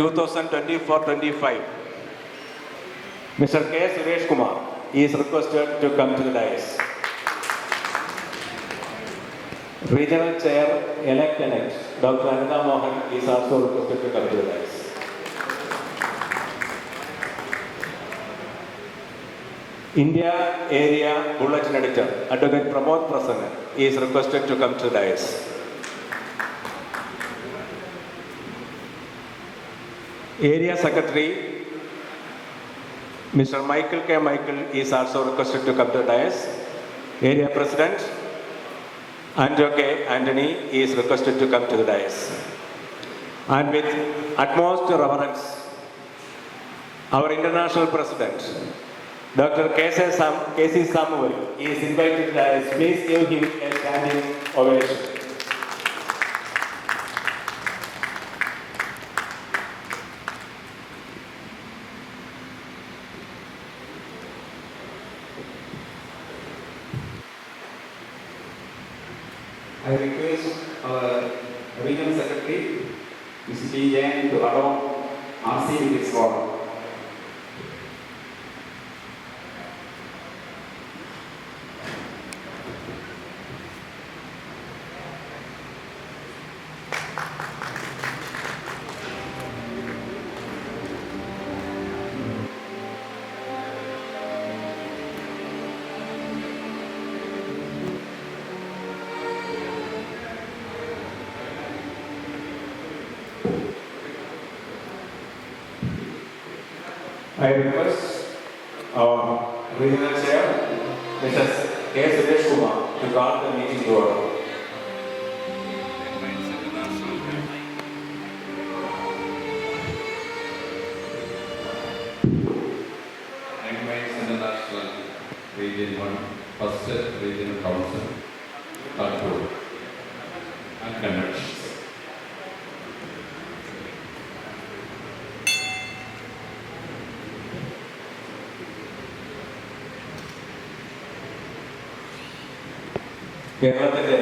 2024-25. Mr. K. Suresh Kumar is requested to come to the dais. Regional Chair elect Dr. Anita Mohan is also requested to come to the dais. India Area Bulletin Editor Advocate Pramod Prasanna is requested to come to the dais. Area Secretary Mr. Michael K. Michael is also requested to come to the dais. Area President Andrew K. Anthony is requested to come to the dais. And with utmost reverence, our International President, Dr. K.C. Samuel is invited to the dais. Please give him a standing ovation. I request our Regional Secretary, Mr. T. Jain, to adopt RC with his call. I request our Regional Chair, Mr. K. Suresh Kumar, to call the meeting to order. International Region 1, First Regional Council, Kanpur, and Conventions. കേരളത്തിൻ്റെ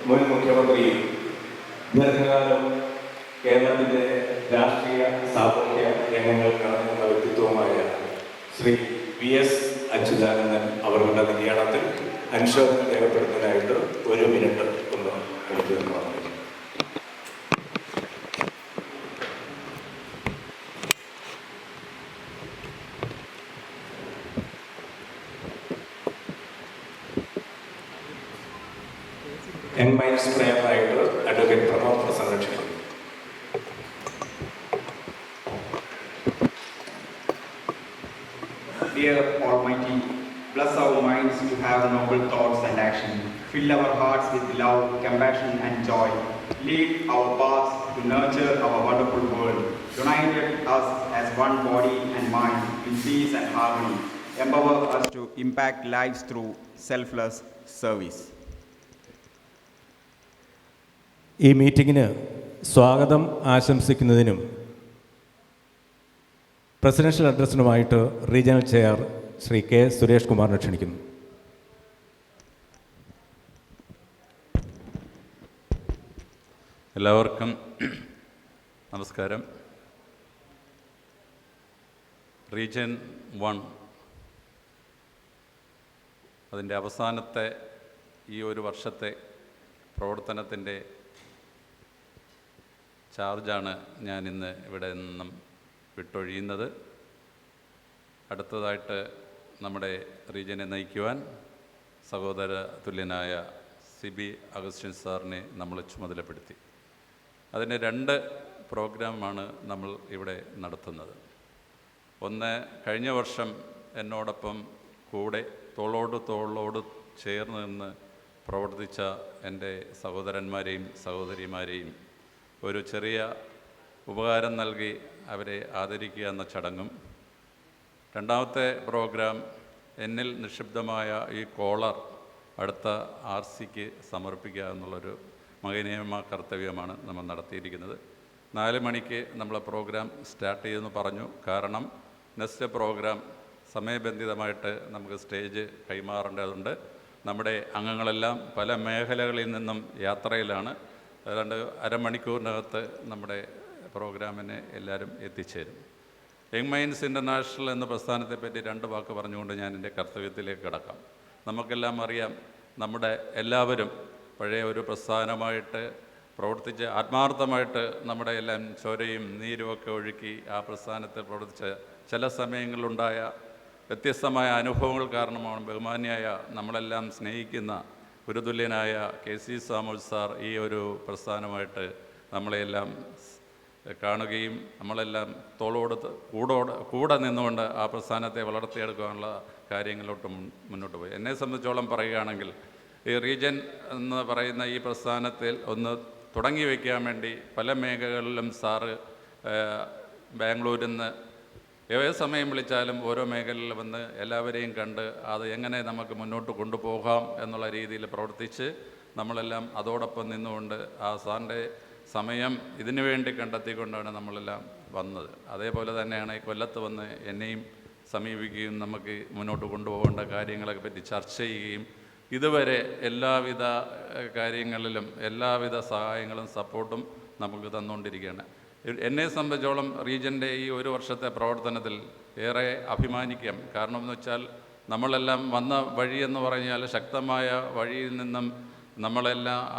മുൻ മുഖ്യമന്ത്രിയും ദീർഘകാലം കേരളത്തിൻ്റെ രാഷ്ട്രീയ സാമൂഹ്യ രംഗങ്ങൾ കടന്നുന്ന വ്യക്തിത്വവുമായ Shri PS Achuthanandan അവരുടെ നിര്യാണത്തിൽ അനുശോചനം രേഖപ്പെടുത്തുന്നതിനായിട്ട് 1 മിനിറ്റ് ഒന്ന് എടുത്തു പറഞ്ഞു. Young Minds Prayer Writer, Advocate Pramod Prasanna. Dear Almighty, bless our minds to have noble thoughts and action. Fill our hearts with love, compassion and joy. Lead our paths to nurture our wonderful world. United us as one body and mind in peace and harmony. Empower us to impact lives through selfless service. ഈ മീറ്റിങ്ങിന് സ്വാഗതം ആശംസിക്കുന്നതിനും presidential അഡ്രസ്സിനുമായിട്ട് regional chair Shri K Suresh കുമാറിനെ ക്ഷണിക്കുന്നു. എല്ലാവർക്കും നമസ്കാരം. Region 1 അതിൻ്റെ അവസാനത്തെ ഈ ഒരു വർഷത്തെ പ്രവർത്തനത്തിൻ്റെ ചാർജാണ് ഞാൻ ഇന്ന് ഇവിടെ നിന്നും വിട്ടൊഴിയുന്നത്. അടുത്തതായിട്ട് നമ്മുടെ റീജിയനെ നയിക്കുവാൻ സഹോദര തുല്യനായ CB അഗസ്റ്റിൻ സാറിനെ നമ്മൾ ചുമതലപ്പെടുത്തി. അതിന് 2 പ്രോഗ്രാമാണ് നമ്മൾ ഇവിടെ നടത്തുന്നത്. ഒന്ന്, കഴിഞ്ഞ വർഷം എന്നോടൊപ്പം കൂടെ തോളോട് ചേർന്ന് നിന്ന് പ്രവർത്തിച്ച എൻ്റെ സഹോദരന്മാരെയും സഹോദരിമാരെയും ഒരു ചെറിയ ഉപകാരം നൽകി അവരെ ആദരിക്കുക എന്ന ചടങ്ങും, രണ്ടാമത്തെ പ്രോഗ്രാം എന്നിൽ നിക്ഷിപ്തമായ ഈ കോളർ അടുത്ത RCക്ക് സമർപ്പിക്കുക എന്നുള്ളൊരു മഹനീയമായ കർത്തവ്യമാണ് നമ്മൾ നടത്തിയിരിക്കുന്നത്. 4 മണിക്ക് നമ്മളെ പ്രോഗ്രാം സ്റ്റാർട്ട് ചെയ്യുമെന്ന് പറഞ്ഞു. കാരണം നെക്സ്റ്റ് പ്രോഗ്രാം സമയബന്ധിതമായിട്ട് നമുക്ക് സ്റ്റേജ് കൈമാറേണ്ടതുണ്ട്. നമ്മുടെ അംഗങ്ങളെല്ലാം പല മേഖലകളിൽ നിന്നും യാത്രയിലാണ്. ഏതാണ്ട് അരമണിക്കൂറിനകത്ത് നമ്മുടെ പ്രോഗ്രാമിനെ എല്ലാവരും എത്തിച്ചേരും. യങ് മൈൻഡ്സ് ഇൻ്റർനാഷണൽ എന്ന പ്രസ്ഥാനത്തെപ്പറ്റി 2 വാക്ക് പറഞ്ഞുകൊണ്ട് ഞാൻ എൻ്റെ കർത്തവ്യത്തിലേക്ക് കടക്കാം. നമുക്കെല്ലാം അറിയാം, നമ്മുടെ എല്ലാവരും പഴയ ഒരു പ്രസ്ഥാനമായിട്ട് പ്രവർത്തിച്ച് ആത്മാർത്ഥമായിട്ട് നമ്മുടെ എല്ലാം ചോരയും നീരുമൊക്കെ ഒഴുക്കി ആ പ്രസ്ഥാനത്തിൽ പ്രവർത്തിച്ച ചില സമയങ്ങളിലുണ്ടായ വ്യത്യസ്തമായ അനുഭവങ്ങൾ കാരണമാണ് ബഹുമാന്യായ നമ്മളെല്ലാം സ്നേഹിക്കുന്ന ഗുരുതുല്യനായ KC സാമുൽ സാർ ഈ ഒരു പ്രസ്ഥാനമായിട്ട് നമ്മളെല്ലാം കാണുകയും നമ്മളെല്ലാം കൂടെ നിന്നുകൊണ്ട് ആ പ്രസ്ഥാനത്തെ വളർത്തിയെടുക്കാനുള്ള കാര്യങ്ങളിലോട്ട് മുന്നോട്ട് പോയി. എന്നെ സംബന്ധിച്ചോളം പറയുകയാണെങ്കിൽ ഈ റീജൻ എന്ന് പറയുന്ന ഈ പ്രസ്ഥാനത്തിൽ ഒന്ന് തുടങ്ങി വയ്ക്കാൻ വേണ്ടി പല മേഖലകളിലും സാറ് ബാംഗ്ലൂരിൽ നിന്ന് ഏത് സമയം വിളിച്ചാലും ഓരോ മേഖലയിൽ വന്ന് എല്ലാവരെയും കണ്ട് അത് എങ്ങനെ നമുക്ക് മുന്നോട്ട് കൊണ്ടുപോകാം എന്നുള്ള രീതിയിൽ പ്രവർത്തിച്ച് നമ്മളെല്ലാം അതോടൊപ്പം നിന്നുകൊണ്ട് ആ സാറിൻ്റെ സമയം ഇതിനു വേണ്ടി കണ്ടെത്തിക്കൊണ്ടാണ് നമ്മളെല്ലാം വന്നത്. അതേപോലെ തന്നെയാണ് ഈ കൊല്ലത്ത് വന്ന് എന്നെയും സമീപിക്കുകയും നമുക്ക് മുന്നോട്ട് കൊണ്ടുപോകേണ്ട കാര്യങ്ങളെ പറ്റി ചർച്ച ചെയ്യുകയും ഇതുവരെ എല്ലാവിധ കാര്യങ്ങളിലും എല്ലാവിധ സഹായങ്ങളും സപ്പോർട്ടും നമുക്ക് തന്നുകൊണ്ടിരിക്കുകയാണ്. എന്നെ സംബന്ധിച്ചോളം റീജൻ്റെ ഈ 1 വർഷത്തെ പ്രവർത്തനത്തിൽ ഏറെ അഭിമാനിക്കാം. കാരണം എന്ന് വെച്ചാൽ നമ്മളെല്ലാം വന്ന വഴിയെന്ന് പറഞ്ഞാൽ ശക്തമായ വഴിയിൽ നിന്നും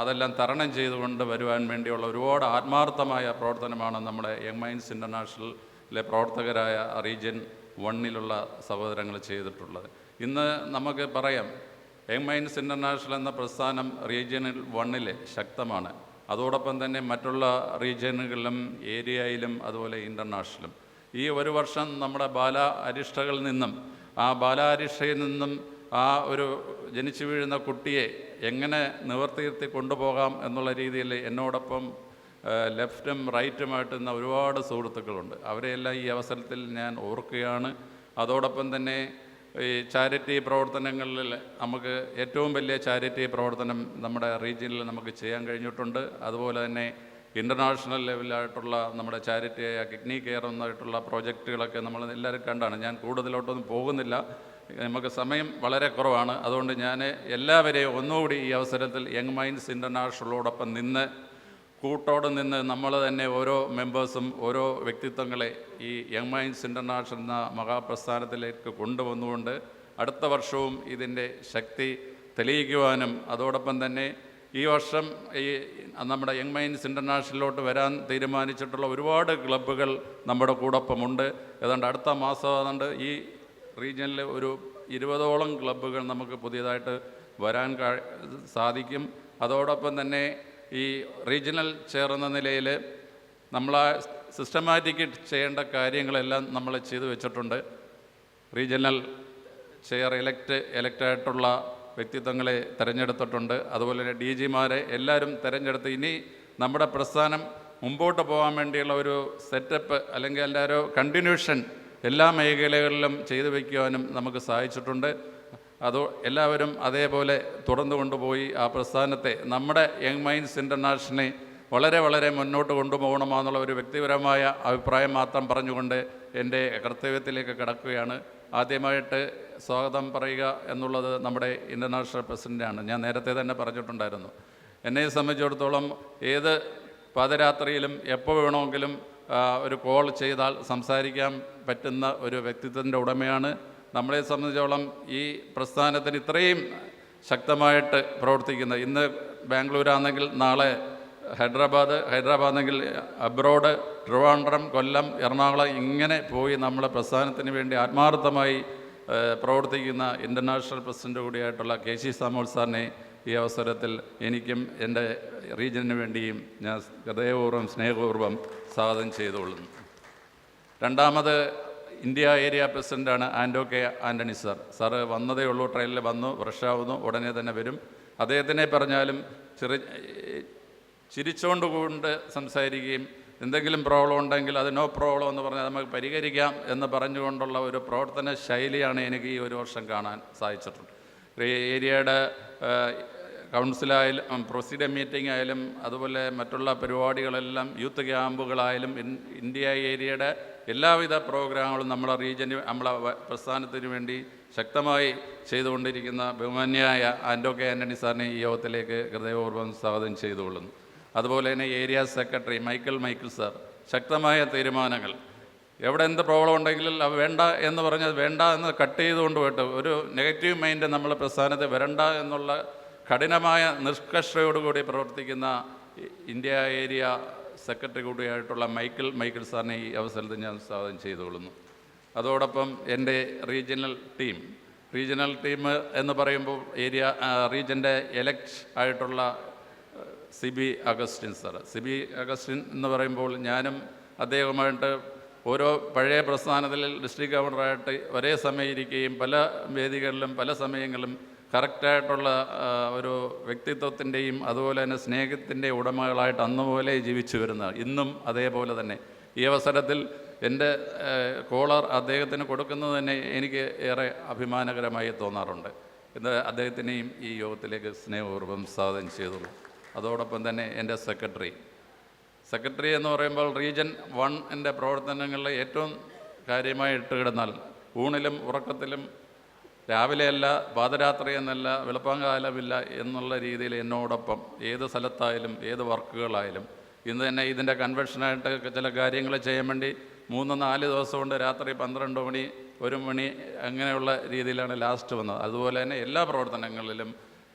അതെല്ലാം തരണം ചെയ്തുകൊണ്ട് വരുവാൻ വേണ്ടിയുള്ള ഒരുപാട് ആത്മാർത്ഥമായ പ്രവർത്തനമാണ് നമ്മുടെ യങ് മൈൻഡ്സ് ഇൻ്റർനാഷണലിലെ പ്രവർത്തകരായ റീജിയൻ 1 സഹോദരങ്ങൾ ചെയ്തിട്ടുള്ളത്. ഇന്ന് നമുക്ക് പറയാം, യങ് മൈൻഡ്സ് ഇൻ്റർനാഷണൽ എന്ന പ്രസ്ഥാനം റീജിയനിൽ 1 ശക്തമാണ്. അതോടൊപ്പം തന്നെ മറ്റുള്ള റീജിയനുകളിലും ഏരിയയിലും അതുപോലെ ഇൻ്റർനാഷണലും. ഈ 1 വർഷം നമ്മുടെ ബാലാരിഷ്ടകളിൽ നിന്നും ബാലാരിഷ്ടയിൽ നിന്നും ഒരു ജനിച്ചു വീഴുന്ന കുട്ടിയെ എങ്ങനെ നിവർത്തിയിരുത്തി കൊണ്ടുപോകാം എന്നുള്ള രീതിയിൽ എന്നോടൊപ്പം ലെഫ്റ്റും റൈറ്റുമായിട്ട് നിന്ന ഒരുപാട് സുഹൃത്തുക്കളുണ്ട്. അവരെയെല്ലാം ഈ അവസരത്തിൽ ഞാൻ ഓർക്കുകയാണ്. അതോടൊപ്പം തന്നെ ഈ ചാരിറ്റി പ്രവർത്തനങ്ങളിൽ നമുക്ക് ഏറ്റവും വലിയ ചാരിറ്റി പ്രവർത്തനം നമ്മുടെ റീജിയനിൽ നമുക്ക് ചെയ്യാൻ കഴിഞ്ഞിട്ടുണ്ട്. അതുപോലെ തന്നെ ഇൻ്റർനാഷണൽ ലെവലായിട്ടുള്ള നമ്മുടെ ചാരിറ്റിയായ കിഡ്നി കെയർ എന്നായിട്ടുള്ള പ്രോജക്റ്റുകളൊക്കെ നമ്മൾ എല്ലാവരും കണ്ടാണ്. ഞാൻ കൂടുതലോട്ടൊന്നും പോകുന്നില്ല, നമുക്ക് സമയം വളരെ കുറവാണ്. അതുകൊണ്ട് ഞാൻ എല്ലാവരെയും ഒന്നുകൂടി ഈ അവസരത്തിൽ യങ് മൈൻഡ്സ് ഇൻ്റർനാഷണലോടൊപ്പം കൂട്ടോടെ നിന്ന് നമ്മൾ തന്നെ ഓരോ മെമ്പേഴ്സും ഓരോ വ്യക്തിത്വങ്ങളെ ഈ യങ് മൈൻഡ്സ് ഇൻ്റർനാഷണൽ എന്ന മഹാപ്രസ്ഥാനത്തിലേക്ക് കൊണ്ടുവന്നുകൊണ്ട് അടുത്ത വർഷവും ഇതിൻ്റെ ശക്തി തെളിയിക്കുവാനും അതോടൊപ്പം തന്നെ ഈ വർഷം നമ്മുടെ യങ് മൈൻഡ്സ് ഇൻ്റർനാഷണലിലോട്ട് വരാൻ തീരുമാനിച്ചിട്ടുള്ള ഒരുപാട് ക്ലബ്ബുകൾ നമ്മുടെ കൂടൊപ്പമുണ്ട്. ഏതാണ്ട് അടുത്ത മാസം ഈ റീജിയനിൽ ഒരു 20ഓളം ക്ലബ്ബുകൾ നമുക്ക് പുതിയതായിട്ട് വരാൻ സാധിക്കും. അതോടൊപ്പം തന്നെ ഈ റീജിയണൽ ചെയർ എന്ന നിലയിൽ നമ്മൾ സിസ്റ്റമാറ്റിക് ചെയ്യേണ്ട കാര്യങ്ങളെല്ലാം നമ്മൾ ചെയ്തു വെച്ചിട്ടുണ്ട്. റീജിയണൽ ചെയർ ഇലക്റ്റായിട്ടുള്ള വ്യക്തിത്വങ്ങളെ തിരഞ്ഞെടുത്തിട്ടുണ്ട്. അതുപോലെ തന്നെ DGമാരെ എല്ലാവരും തിരഞ്ഞെടുത്ത് ഇനി നമ്മുടെ പ്രസ്ഥാനം മുമ്പോട്ട് പോകാൻ വേണ്ടിയുള്ള ഒരു സെറ്റപ്പ് അല്ലെങ്കിൽ എല്ലാവരും കണ്ടിന്യൂഷൻ എല്ലാ മേഖലകളിലും ചെയ്തു വയ്ക്കുവാനും നമുക്ക് സാധിച്ചിട്ടുണ്ട്. എല്ലാവരും അതേപോലെ തുടർന്നു കൊണ്ടുപോയി ആ പ്രസ്ഥാനത്തെ നമ്മുടെ യങ് മൈൻഡ്സ് ഇൻ്റർനാഷണലിനെ വളരെ വളരെ മുന്നോട്ട് കൊണ്ടുപോകണമെന്നുള്ള ഒരു വ്യക്തിപരമായ അഭിപ്രായം മാത്രം പറഞ്ഞുകൊണ്ട് എൻ്റെ കർത്തവ്യത്തിലേക്ക് കടക്കുകയാണ്. ആദ്യമായിട്ട് സ്വാഗതം പറയുക എന്നുള്ളത് നമ്മുടെ ഇൻ്റർനാഷണൽ പ്രസിഡൻ്റാണ്. ഞാൻ നേരത്തെ തന്നെ പറഞ്ഞിട്ടുണ്ടായിരുന്നു, എന്നെ സംബന്ധിച്ചിടത്തോളം ഏത് പാതിരാത്രിയിലും എപ്പോൾ വേണമെങ്കിലും ഒരു കോൾ ചെയ്താൽ സംസാരിക്കാൻ പറ്റുന്ന ഒരു വ്യക്തിത്വത്തിൻ്റെ ഉടമയാണ്. നമ്മളെ സംബന്ധിച്ചോളം ഈ പ്രസ്ഥാനത്തിന് ഇത്രയും ശക്തമായിട്ട് പ്രവർത്തിക്കുന്ന, ഇന്ന് ബാംഗ്ലൂരാണെങ്കിൽ നാളെ ഹൈദരാബാദെങ്കിൽ അബ്രോഡ്, ട്രിവാൻഡ്രം, കൊല്ലം, എറണാകുളം ഇങ്ങനെ പോയി നമ്മളെ പ്രസ്ഥാനത്തിന് വേണ്ടി ആത്മാർത്ഥമായി പ്രവർത്തിക്കുന്ന ഇൻ്റർനാഷണൽ പ്രസിഡൻ്റ് കൂടിയായിട്ടുള്ള KC സാമുൽ സാറിനെ ഈ അവസരത്തിൽ എനിക്കും എൻ്റെ റീജിയന് വേണ്ടിയും ഞാൻ ഹൃദയപൂർവ്വം സ്നേഹപൂർവ്വം സ്വാഗതം ചെയ്തുകൊള്ളുന്നു. രണ്ടാമത് ഇന്ത്യ ഏരിയ പ്രസിഡൻ്റാണ് ആൻ്റണി സാറ് വന്നതേ ഉള്ളൂ, ട്രെയിനിൽ വന്നു, ഫ്രഷാവുന്നു, ഉടനെ തന്നെ വരും. അദ്ദേഹത്തിനെ പറഞ്ഞാലും ചിരിച്ചുകൊണ്ട് സംസാരിക്കുകയും എന്തെങ്കിലും പ്രോബ്ലം ഉണ്ടെങ്കിൽ അത് നോ പ്രോബ്ലം എന്ന് പറഞ്ഞാൽ നമുക്ക് പരിഹരിക്കാം എന്ന് പറഞ്ഞുകൊണ്ടുള്ള ഒരു പ്രവർത്തന ശൈലിയാണ് എനിക്ക് ഈ 1 വർഷം കാണാൻ സാധിച്ചിട്ടുണ്ട്. ഏരിയയുടെ കൗൺസിലായാലും പ്രൊസീഡിയർ മീറ്റിംഗ് ആയാലും അതുപോലെ മറ്റുള്ള പരിപാടികളെല്ലാം യൂത്ത് ക്യാമ്പുകളായാലും ഇന്ത്യ ഏരിയയുടെ എല്ലാവിധ പ്രോഗ്രാമുകളും നമ്മളെ നമ്മളെ പ്രസ്ഥാനത്തിന് വേണ്ടി ശക്തമായി ചെയ്തുകൊണ്ടിരിക്കുന്ന ബഹുമാന്യനായ ആൻ്റണി സാറിനെ ഈ യോഗത്തിലേക്ക് ഹൃദയപൂർവ്വം സ്വാഗതം ചെയ്തുകൊള്ളുന്നു. അതുപോലെ തന്നെ ഏരിയ സെക്രട്ടറി മൈക്കിൾ സാർ ശക്തമായ തീരുമാനങ്ങൾ. എവിടെ എന്ത് പ്രോബ്ലം ഉണ്ടെങ്കിലും അത് വേണ്ട എന്ന് പറഞ്ഞാൽ വേണ്ട എന്ന് കട്ട് ചെയ്തുകൊണ്ട് പോയിട്ട് ഒരു നെഗറ്റീവ് മൈൻഡ് നമ്മൾ പ്രസ്ഥാനത്ത് വരണ്ട എന്നുള്ള കഠിനമായ നിഷ്കർഷയോടുകൂടി പ്രവർത്തിക്കുന്ന ഇന്ത്യ ഏരിയ സെക്രട്ടറി കൂടിയായിട്ടുള്ള മൈക്കിൾ സാറിനെ ഈ അവസരത്തിൽ ഞാൻ സ്വാഗതം ചെയ്തുകൊള്ളുന്നു. അതോടൊപ്പം എൻ്റെ റീജിയണൽ ടീം എന്ന് പറയുമ്പോൾ റീജിയൻ്റെ എലക്ട് ആയിട്ടുള്ള സിബി അഗസ്റ്റിൻ എന്ന് പറയുമ്പോൾ ഞാനും അദ്ദേഹവുമായിട്ട് ഓരോ പഴയ പ്രസ്ഥാനത്തിൽ ഡിസ്ട്രിക്ട് ഗവർണറായിട്ട് ഒരേ സമയം ഇരിക്കുകയും പല വേദികളിലും പല സമയങ്ങളിലും കറക്റ്റായിട്ടുള്ള ഒരു വ്യക്തിത്വത്തിൻ്റെയും അതുപോലെ തന്നെ സ്നേഹത്തിൻ്റെ ഉടമകളായിട്ട് അന്നുപോലെ ജീവിച്ചു വരുന്ന ഇന്നും അതേപോലെ തന്നെ ഈ അവസരത്തിൽ എൻ്റെ കോളർ അദ്ദേഹത്തിന് കൊടുക്കുന്നത് തന്നെ എനിക്ക് ഏറെ അഭിമാനകരമായി തോന്നാറുണ്ട്. ഇത് അദ്ദേഹത്തിനെയും ഈ യോഗത്തിലേക്ക് സ്നേഹപൂർവ്വം സ്വാഗതം ചെയ്തുള്ളൂ. അതോടൊപ്പം തന്നെ എൻ്റെ സെക്രട്ടറി എന്ന് പറയുമ്പോൾ റീജിയൻ 1 പ്രവർത്തനങ്ങളിൽ ഏറ്റവും കാര്യമായി ഇട്ടുകിടന്നാൽ ഊണിലും ഉറക്കത്തിലും രാവിലെയല്ല പാതിരാത്രി എന്നല്ല വെളുപ്പാങ്കാലമില്ല എന്നുള്ള രീതിയിൽ എന്നോടൊപ്പം ഏത് സ്ഥലത്തായാലും ഏത് വർക്കുകളായാലും ഇന്ന് തന്നെ ഇതിൻ്റെ കൺവെൻഷനായിട്ട് ചില കാര്യങ്ങൾ ചെയ്യാൻ വേണ്ടി 3-4 ദിവസം കൊണ്ട് രാത്രി 12 മണി 1 മണി അങ്ങനെയുള്ള രീതിയിലാണ് ലാസ്റ്റ് വന്നത്. അതുപോലെ തന്നെ എല്ലാ പ്രവർത്തനങ്ങളിലും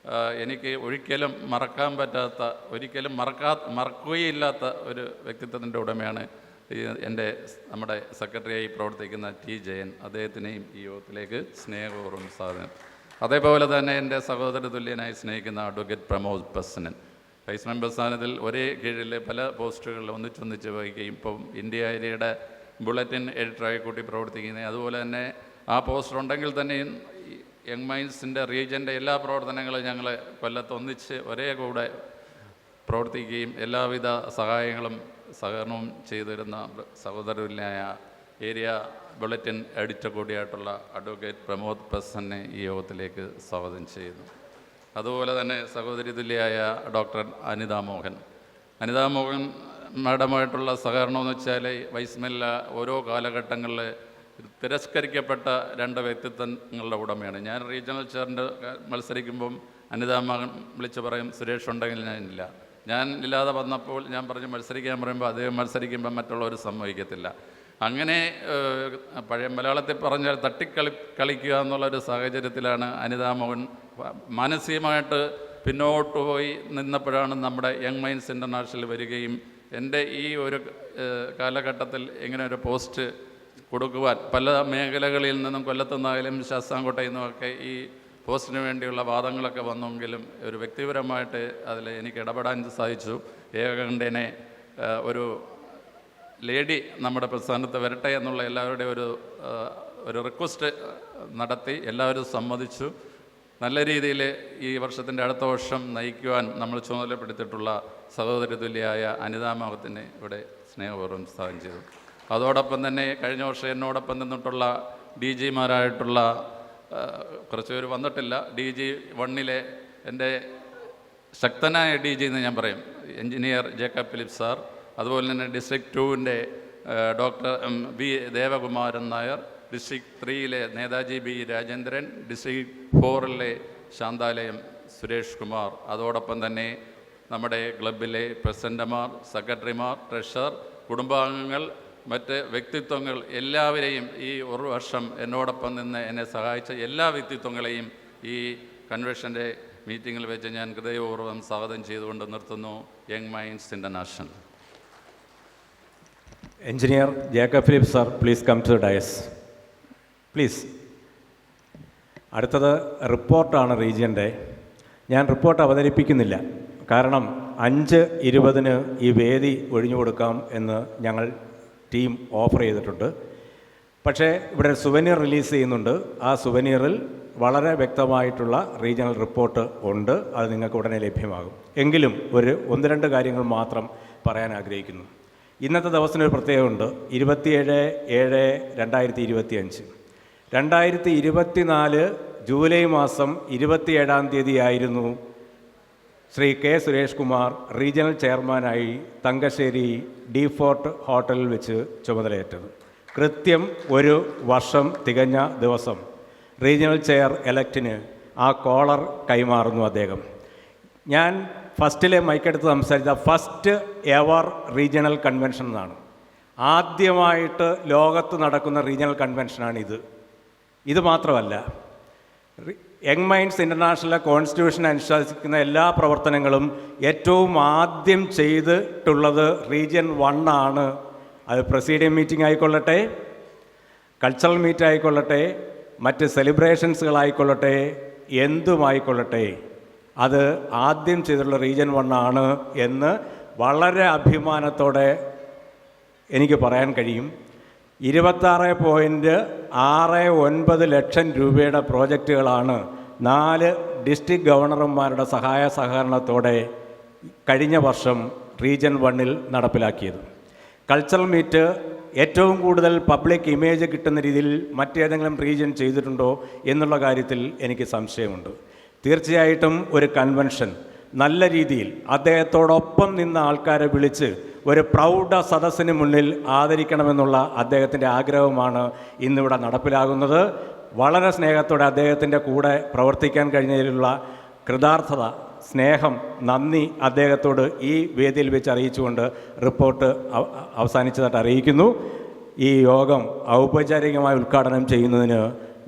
എനിക്ക് ഒരിക്കലും മറക്കാൻ പറ്റാത്ത ഒരിക്കലും മറക്കുകയില്ലാത്ത ഒരു വ്യക്തിത്വത്തിൻ്റെ ഉടമയാണ് നമ്മുടെ സെക്രട്ടറിയായി പ്രവർത്തിക്കുന്ന ടി ജയൻ. അദ്ദേഹത്തിനെയും ഈ യോഗത്തിലേക്ക് സ്നേഹപൂർവ്വം സ്വാഗതം. അതേപോലെ തന്നെ എൻ്റെ സഹോദര തുല്യനായി സ്നേഹിക്കുന്ന advocate Pramod Prasannan vice member സ്ഥാനത്തിൽ ഒരേ കീഴിൽ പല പോസ്റ്റുകളിൽ ഒന്നിച്ചൊന്നിച്ച് വഹിക്കുകയും ഇപ്പം ഇന്ത്യ ഏരിയയുടെ ബുള്ളറ്റിൻ എഡിറ്ററായി കൂട്ടി പ്രവർത്തിക്കുന്നത്. അതുപോലെ തന്നെ ആ പോസ്റ്റർ ഉണ്ടെങ്കിൽ തന്നെയും യങ് മൈൻഡ്സിൻ്റെ റീജിയൻ്റെ എല്ലാ പ്രവർത്തനങ്ങളും ഞങ്ങൾ കൊല്ലത്ത് ഒന്നിച്ച് ഒരേ കൂടെ പ്രവർത്തിക്കുകയും എല്ലാവിധ സഹകരണവും ചെയ്തിരുന്ന സഹോദരനായ ഏരിയ ബുള്ളറ്റിൻ എഡിറ്റർ കൂടിയായിട്ടുള്ള അഡ്വക്കേറ്റ് പ്രമോദ് പ്രസന്നെ ഈ യോഗത്തിലേക്ക് സ്വാഗതം ചെയ്യുന്നു. അതുപോലെ തന്നെ സഹോദരി തുല്യയായ ഡോക്ടർ അനിത മോഹൻ മാഡമായിട്ടുള്ള സഹകരണം എന്ന് വെച്ചാൽ വൈസ്മെല്ല ഓരോ കാലഘട്ടങ്ങളിൽ തിരസ്കരിക്കപ്പെട്ട 2 വ്യക്തിത്വങ്ങളുടെ ഉടമയാണ്. ഞാൻ റീജിയണൽ ചെയറിൻ്റെ മത്സരിക്കുമ്പം അനിതാ മകൻ വിളിച്ച് പറയും സുരേഷ് ഉണ്ടെങ്കിൽ ഞാനില്ല. ഞാൻ ഇല്ലാതെ വന്നപ്പോൾ ഞാൻ പറഞ്ഞ് മത്സരിക്കാൻ പറയുമ്പോൾ അദ്ദേഹം മത്സരിക്കുമ്പോൾ മറ്റുള്ളവർ സമ്മതിക്കത്തില്ല. അങ്ങനെ പഴയ മലയാളത്തിൽ പറഞ്ഞാൽ കളിക്കുക എന്നുള്ളൊരു സാഹചര്യത്തിലാണ് അനിതാ മോഹൻ മാനസികമായിട്ട് പിന്നോട്ട് പോയി നിന്നപ്പോഴാണ് നമ്മുടെ യങ് മൈൻഡ്സ് ഇൻ്റർനാഷണൽ വരികയും എൻ്റെ ഈ ഒരു കാലഘട്ടത്തിൽ ഇങ്ങനെ ഒരു പോസ്റ്റ് കൊടുക്കുവാൻ പല മേഖലകളിൽ നിന്നും കൊല്ലത്തുനിന്നായാലും ശാസ്താംകോട്ടയിൽ നിന്നുമൊക്കെ ഈ പോസ്റ്റിന് വേണ്ടിയുള്ള വാദങ്ങളൊക്കെ വന്നെങ്കിലും ഒരു വ്യക്തിപരമായിട്ട് അതിൽ എനിക്ക് ഇടപെടാൻ സാധിച്ചു. ഏകകണ്ഠേനെ ഒരു ലേഡി നമ്മുടെ പ്രസ്ഥാനത്ത് വരട്ടെ എന്നുള്ള എല്ലാവരുടെയും ഒരു റിക്വസ്റ്റ് നടത്തി എല്ലാവരും സമ്മതിച്ചു. നല്ല രീതിയിൽ ഈ വർഷത്തിൻ്റെ അടുത്ത വർഷം നയിക്കുവാൻ നമ്മൾ ചുമതലപ്പെടുത്തിയിട്ടുള്ള സഹോദരി തുല്യയായ അനിതാ മോഹത്തിനെ ഇവിടെ സ്നേഹപൂർവ്വം സ്വാഗതം ചെയ്തു. അതോടൊപ്പം തന്നെ കഴിഞ്ഞ വർഷം എന്നോടൊപ്പം നിന്നിട്ടുള്ള ഡി ജിമാരായിട്ടുള്ള കുറച്ച് പേര് വന്നിട്ടില്ല. DG1 എൻ്റെ ശക്തനായ DG എന്ന് ഞാൻ പറയും, എഞ്ചിനീയർ ജേക്കബ് ഫിലിപ്പ് സാർ. അതുപോലെ തന്നെ district 2 doctor B Devakumaran Nair, district 3 Netaji B Rajendran, district 4 Shanthalayam Suresh Kumar. അതോടൊപ്പം തന്നെ നമ്മുടെ ക്ലബിലെ പ്രസിഡന്റുമാർ, സെക്രട്ടറിമാർ, ട്രഷറർ, കുടുംബാംഗങ്ങൾ, മറ്റ് വ്യക്തിത്വങ്ങൾ എല്ലാവരെയും ഈ ഒരു വർഷം എന്നോടൊപ്പം നിന്ന് എന്നെ സഹായിച്ച എല്ലാ വ്യക്തിത്വങ്ങളെയും ഈ കൺവെൻഷൻ്റെ മീറ്റിങ്ങിൽ വെച്ച് ഞാൻ ഹൃദയപൂർവ്വം സ്വാഗതം ചെയ്തുകൊണ്ട് നിർത്തുന്നു. Young minds international. Engineer Jacob Philip sir, please come to the dais please. അടുത്തത് റിപ്പോർട്ടാണ് റീജിയൻ്റെ. ഞാൻ റിപ്പോർട്ട് അവതരിപ്പിക്കുന്നില്ല, കാരണം 5:20 ഈ വേദി ഒഴിഞ്ഞു കൊടുക്കാം എന്ന് ഞങ്ങൾ ടീം ഓഫർ ചെയ്തിട്ടുണ്ട്. പക്ഷേ ഇവിടെ സുവനീർ റിലീസ് ചെയ്യുന്നുണ്ട്. ആ സുവനീറിൽ വളരെ വ്യക്തമായിട്ടുള്ള റീജിയണൽ റിപ്പോർട്ട് ഉണ്ട്. അത് നിങ്ങൾക്ക് ഉടനെ ലഭ്യമാകും. എങ്കിലും 1-2 കാര്യങ്ങൾ മാത്രം പറയാൻ ആഗ്രഹിക്കുന്നു. ഇന്നത്തെ ദിവസത്തിനൊരു പ്രത്യേകമുണ്ട്. 27/7/2025 2024 ജൂലൈ മാസം 27-ാം തീയതിയായിരുന്നു ശ്രീ കെ സുരേഷ് കുമാർ റീജിയണൽ ചെയർമാനായി തങ്കശ്ശേരി ഡി ഫോർട്ട് ഹോട്ടലിൽ വെച്ച് ചുമതലയേറ്റത്. കൃത്യം 1 വർഷം തികഞ്ഞ ദിവസം റീജിയണൽ ചെയർ എലക്റ്റിന് ആ കോളർ കൈമാറുന്നു അദ്ദേഹം. ഞാൻ ഫസ്റ്റിലെ മൈക്കെടുത്ത് സംസാരിച്ച ഫസ്റ്റ് എവർ റീജിയണൽ കൺവെൻഷൻ എന്നാണ്. ആദ്യമായിട്ട് ലോകത്ത് നടക്കുന്ന റീജിയണൽ കൺവെൻഷനാണിത്. ഇത് മാത്രമല്ല, യങ് മൈൻഡ്സ് ഇൻ്റർനാഷണൽ കോൺസ്റ്റിറ്റ്യൂഷൻ അനുശാസിക്കുന്ന എല്ലാ പ്രവർത്തനങ്ങളും ഏറ്റവും ആദ്യം ചെയ്തിട്ടുള്ളത് റീജിയൻ 1 ആണ്. അത് പ്രസീഡിയം മീറ്റിംഗ് ആയിക്കൊള്ളട്ടെ, കൾച്ചറൽ മീറ്റ് ആയിക്കൊള്ളട്ടെ, മറ്റ് സെലിബ്രേഷൻസുകളായിക്കൊള്ളട്ടെ, എന്തുമായിക്കൊള്ളട്ടെ, അത് ആദ്യം ചെയ്തിട്ടുള്ള റീജിയൻ 1 ആണ് എന്ന് വളരെ അഭിമാനത്തോടെ എനിക്ക് പറയാൻ കഴിയും. 26.69 ലക്ഷം രൂപയുടെ പ്രോജക്റ്റുകളാണ് 4 ഡിസ്ട്രിക്ട് ഗവർണർമാരുടെ സഹായ സഹകരണത്തോടെ കഴിഞ്ഞ വർഷം റീജിയൻ 1-ൽ നടപ്പിലാക്കിയത്. കൾച്ചറൽ മീറ്റ് ഏറ്റവും കൂടുതൽ പബ്ലിക് ഇമേജ് കിട്ടുന്ന രീതിയിൽ മറ്റേതെങ്കിലും റീജിയൻ ചെയ്തിട്ടുണ്ടോ എന്നുള്ള കാര്യത്തിൽ എനിക്ക് സംശയമുണ്ട്. തീർച്ചയായിട്ടും ഒരു കൺവെൻഷൻ നല്ല രീതിയിൽ അദ്ദേഹത്തോടൊപ്പം നിന്ന ആൾക്കാരെ വിളിച്ച് ഒരു പ്രൗഢ സദസ്സിന് മുന്നിൽ ആദരിക്കണമെന്നുള്ള അദ്ദേഹത്തിൻ്റെ ആഗ്രഹമാണ് ഇന്നിവിടെ നടപ്പിലാകുന്നത്. വളരെ സ്നേഹത്തോടെ അദ്ദേഹത്തിൻ്റെ കൂടെ പ്രവർത്തിക്കാൻ കഴിഞ്ഞതിലുള്ള കൃതാർത്ഥത, സ്നേഹം, നന്ദി അദ്ദേഹത്തോട് ഈ വേദിയിൽ വെച്ച് അറിയിച്ചുകൊണ്ട് റിപ്പോർട്ട് അവസാനിച്ചതായിട്ട് അറിയിക്കുന്നു. ഈ യോഗം ഔപചാരികമായി ഉദ്ഘാടനം ചെയ്യുന്നതിന്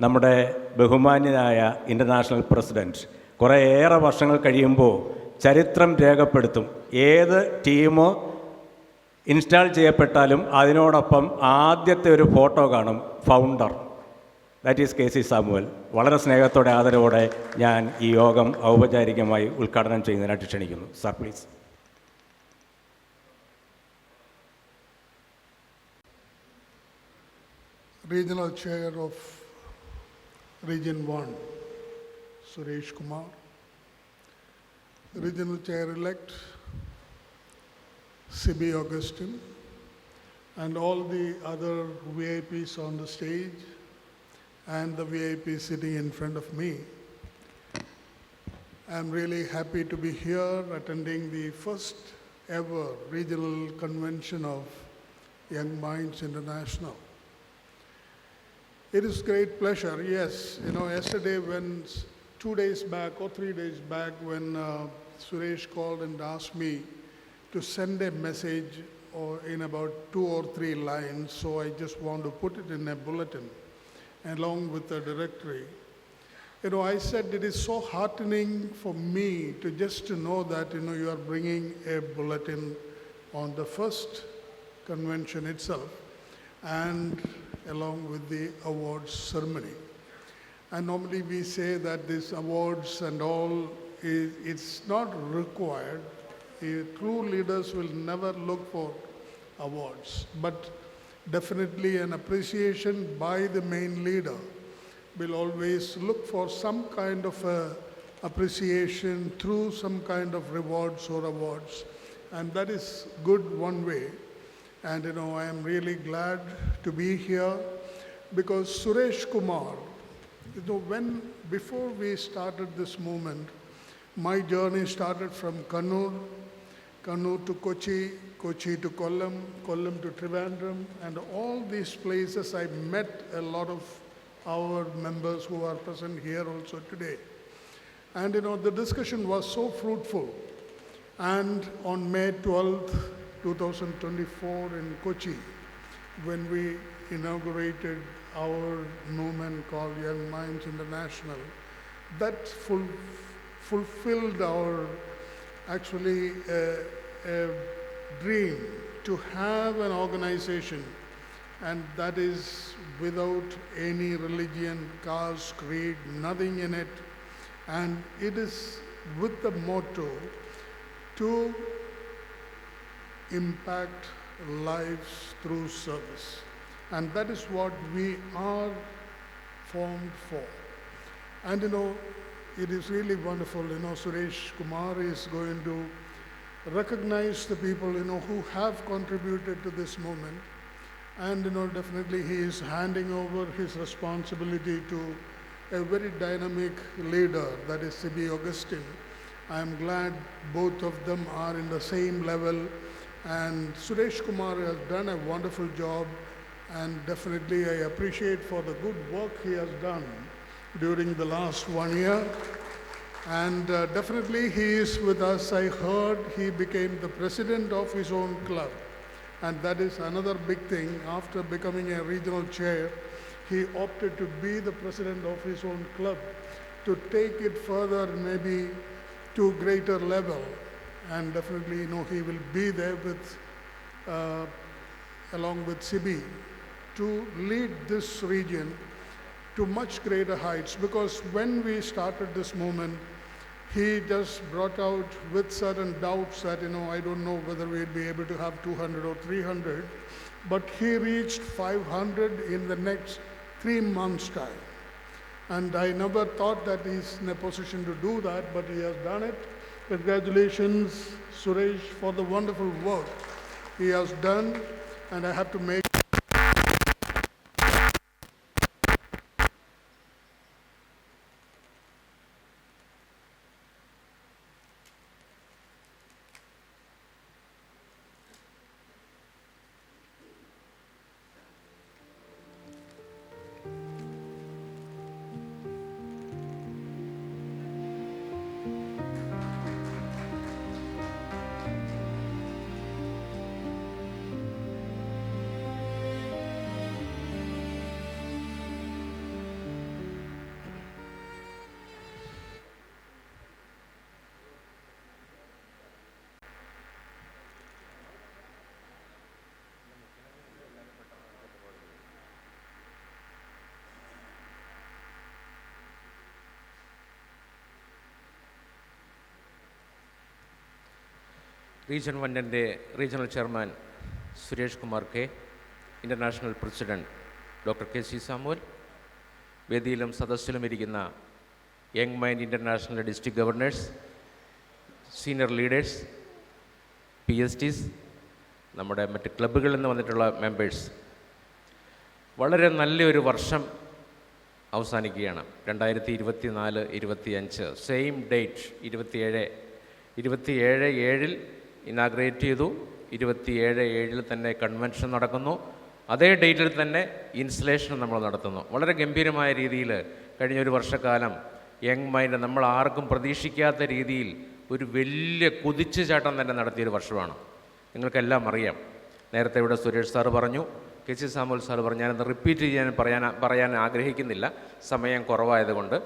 നമ്മുടെ ബഹുമാന്യനായ ഇൻ്റർനാഷണൽ പ്രസിഡൻറ്റ് കുറേയേറെ വർഷങ്ങൾ കഴിയുമ്പോൾ ചരിത്രം രേഖപ്പെടുത്തും. ഏത് ടീം ഇൻസ്റ്റാൾ ചെയ്യപ്പെട്ടാലും അതിനോടൊപ്പം ആദ്യത്തെ ഒരു ഫോട്ടോ കാണും, founder, that is KC Samuel. വളരെ സ്നേഹത്തോടെ ആദരവോടെ ഞാൻ ഈ യോഗം ഔപചാരികമായി ഉദ്ഘാടനം ചെയ്യുന്നതിനായിട്ട് ക്ഷണിക്കുന്നു. Sir please. Regional Chair of Region 1, Suresh Kumar, Regional Chair-elect, C.B. Augustine, and all the other VIPs on the stage, and the VIP sitting in front of me. I'm really happy to be here attending the first ever regional convention of Young Minds International. It is great pleasure, yes. Yesterday when 2 days back or 3 days back when Suresh called and asked me to send a message or in about 2 or 3 lines, so I just want to put it in a bulletin along with the directory. I said it is so heartening for me to just to know that, you are bringing a bulletin on the first convention itself and along with the awards ceremony. And normally we say that these awards and all, it's not required. True leaders will never look for awards, but definitely an appreciation by the main leader will always look for some kind of appreciation through some kind of rewards or awards, and that is good one way. And I am really glad to be here because Suresh Kumar, before we started this movement, my journey started from Kannur to Kochi, Kochi to Kollam, Kollam to Trivandrum, and all these places I met a lot of our members who are present here also today. And the discussion was so fruitful. And on May 12th, 2024 in Kochi, when we inaugurated our movement called Young Minds International, that fulfilled our actually a dream to have an organization, and that is without any religion, caste, creed, nothing in it. And it is with the motto to impact lives through service. And that is what we are formed for. And it is really wonderful. Suresh Kumar is going to recognize the people, who have contributed to this movement. And, definitely he is handing over his responsibility to a very dynamic leader, that is C.B. Augustine. I am glad both of them are in the same level. And Suresh Kumar has done a wonderful job, and definitely I appreciate for the good work he has done during the last 1 year. And definitely he is with us. I heard he became the president of his own club. And that is another big thing. After becoming a regional chair, he opted to be the president of his own club, to take it further, maybe to greater level. And definitely, he will be there with, along with Sibi, to lead this region to much greater heights. Because when we started this movement, he just brought out with certain doubts that, I don't know whether we'll be able to have 200 or 300, but he reached 500 in the next 3 months' time. And I never thought that he's in a position to do that, but he has done it. Congratulations, Suresh, for the wonderful work he has done, and I have to make region 1-ൻ്റെ regional chairman Suresh Kumar K, international president doctor KC. Samuel, വേദിയിലും സദസ്സിലും ഇരിക്കുന്ന young mind international district governors, senior leaders, PSTs, നമ്മുടെ മറ്റ് ക്ലബ്ബുകളിൽ നിന്ന് വന്നിട്ടുള്ള members, വളരെ നല്ലൊരു വർഷം അവസാനിക്കുകയാണ്. 2024-25 സെയിം ഡേറ്റ് 27/7 ഇനാഗ്രേറ്റ് ചെയ്തു. 27/7 തന്നെ കൺവെൻഷൻ നടക്കുന്നു. അതേ ഡേറ്റിൽ തന്നെ ഇൻസ്റ്റലേഷൻ നമ്മൾ നടത്തുന്നു. വളരെ ഗംഭീരമായ രീതിയിൽ കഴിഞ്ഞൊരു വർഷക്കാലം യങ് മൈൻഡ് നമ്മൾ ആർക്കും പ്രതീക്ഷിക്കാത്ത രീതിയിൽ ഒരു വലിയ കുതിച്ചുചാട്ടം തന്നെ നടത്തിയൊരു വർഷമാണ്. നിങ്ങൾക്കെല്ലാം അറിയാം. നേരത്തെ ഇവിടെ സുരേഷ് സാറ് പറഞ്ഞു, കെ.സി. സാമുവൽ സാറ് പറഞ്ഞു. ഞാനത് റിപ്പീറ്റ് പറയാൻ ആഗ്രഹിക്കുന്നില്ല, സമയം കുറവായതുകൊണ്ട്.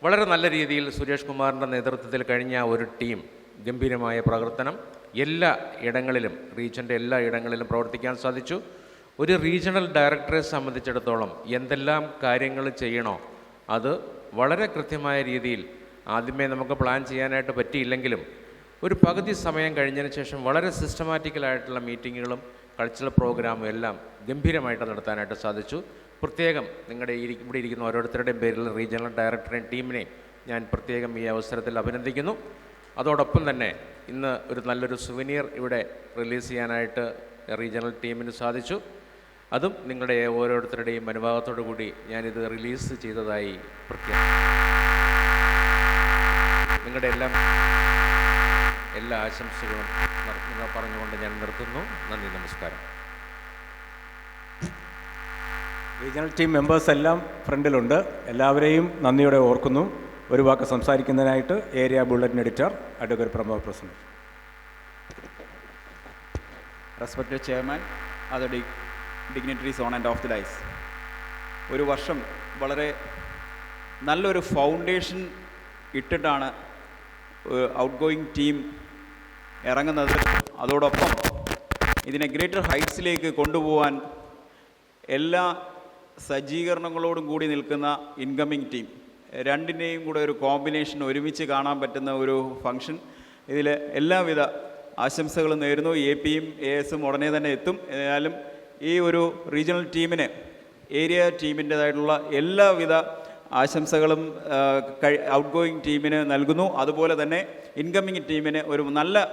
വളരെ നല്ല രീതിയിൽ സുരേഷ് കുമാറിൻ്റെ നേതൃത്വത്തിൽ കഴിഞ്ഞ ഒരു ടീം ഗംഭീരമായ പ്രവർത്തനം എല്ലാ ഇടങ്ങളിലും, റീജിയൻ്റെ എല്ലാ ഇടങ്ങളിലും പ്രവർത്തിക്കാൻ സാധിച്ചു. ഒരു റീജിയണൽ ഡയറക്ടറെ സംബന്ധിച്ചിടത്തോളം എന്തെല്ലാം കാര്യങ്ങൾ ചെയ്യണോ അത് വളരെ കൃത്യമായ രീതിയിൽ ആദ്യമേ നമുക്ക് പ്ലാൻ ചെയ്യാനായിട്ട് പറ്റിയില്ലെങ്കിലും ഒരു പകുതി സമയം കഴിഞ്ഞതിന് ശേഷം വളരെ സിസ്റ്റമാറ്റിക്കലായിട്ടുള്ള മീറ്റിങ്ങുകളും കൾച്ചറൽ പ്രോഗ്രാമും എല്ലാം ഗംഭീരമായിട്ട് നടത്താനായിട്ട് സാധിച്ചു. പ്രത്യേകം ഇവിടെ ഇരിക്കുന്ന ഓരോരുത്തരുടെയും പേരിൽ റീജിയണൽ ഡയറക്ടറെയും ടീമിനെയും ഞാൻ പ്രത്യേകം ഈ അവസരത്തിൽ അഭിനന്ദിക്കുന്നു. അതോടൊപ്പം തന്നെ ഇന്ന് ഒരു നല്ലൊരു സുവനീർ ഇവിടെ റിലീസ് ചെയ്യാനായിട്ട് റീജിയണൽ ടീമിന് സാധിച്ചു. അതും നിങ്ങളുടെ ഓരോരുത്തരുടെയും അനുഭാവത്തോടു കൂടി ഞാനിത് റിലീസ് ചെയ്തതായി നിങ്ങളുടെ എല്ലാ ആശംസകളും പറഞ്ഞുകൊണ്ട് ഞാൻ നിർത്തുന്നു. നന്ദി, നമസ്കാരം. റീജിയണൽ ടീം മെമ്പേഴ്സ് എല്ലാം ഫ്രണ്ടിലുണ്ട്. എല്ലാവരെയും നന്ദിയോടെ ഓർക്കുന്നു. ഒരു വാക്ക് സംസാരിക്കുന്നതിനായിട്ട് area bulletin editor advocate Pramod പ്രസന്റ്. Respected Chairman, other dignitaries on and off the dais. ഒരു വർഷം വളരെ നല്ലൊരു ഫൗണ്ടേഷൻ ഇട്ടിട്ടാണ് ഔട്ട് ഗോയിങ് ടീം ഇറങ്ങുന്നത്. അതോടൊപ്പം ഇതിനെ ഗ്രേറ്റർ ഹൈറ്റ്സിലേക്ക് കൊണ്ടുപോകാൻ എല്ലാ സജ്ജീകരണങ്ങളോടും കൂടി നിൽക്കുന്ന ഇൻകമ്മിങ് ടീം, രണ്ടിൻ്റെയും കൂടെ ഒരു കോമ്പിനേഷൻ ഒരുമിച്ച് കാണാൻ പറ്റുന്ന ഒരു ഫംഗ്ഷൻ. ഇതിൽ എല്ലാവിധ ആശംസകളും നേരുന്നു. AP-യും AS-ഉം ഉടനെ തന്നെ എത്തും. ഏതായാലും ഈ ഒരു റീജിയണൽ ടീമിന്, ഏരിയ ടീമിൻ്റേതായിട്ടുള്ള എല്ലാവിധ ആശംസകളും ഔട്ട് ഗോയിങ് ടീമിന് നൽകുന്നു. അതുപോലെ തന്നെ ഇൻകമ്മിങ് ടീമിന് ഒരു നല്ല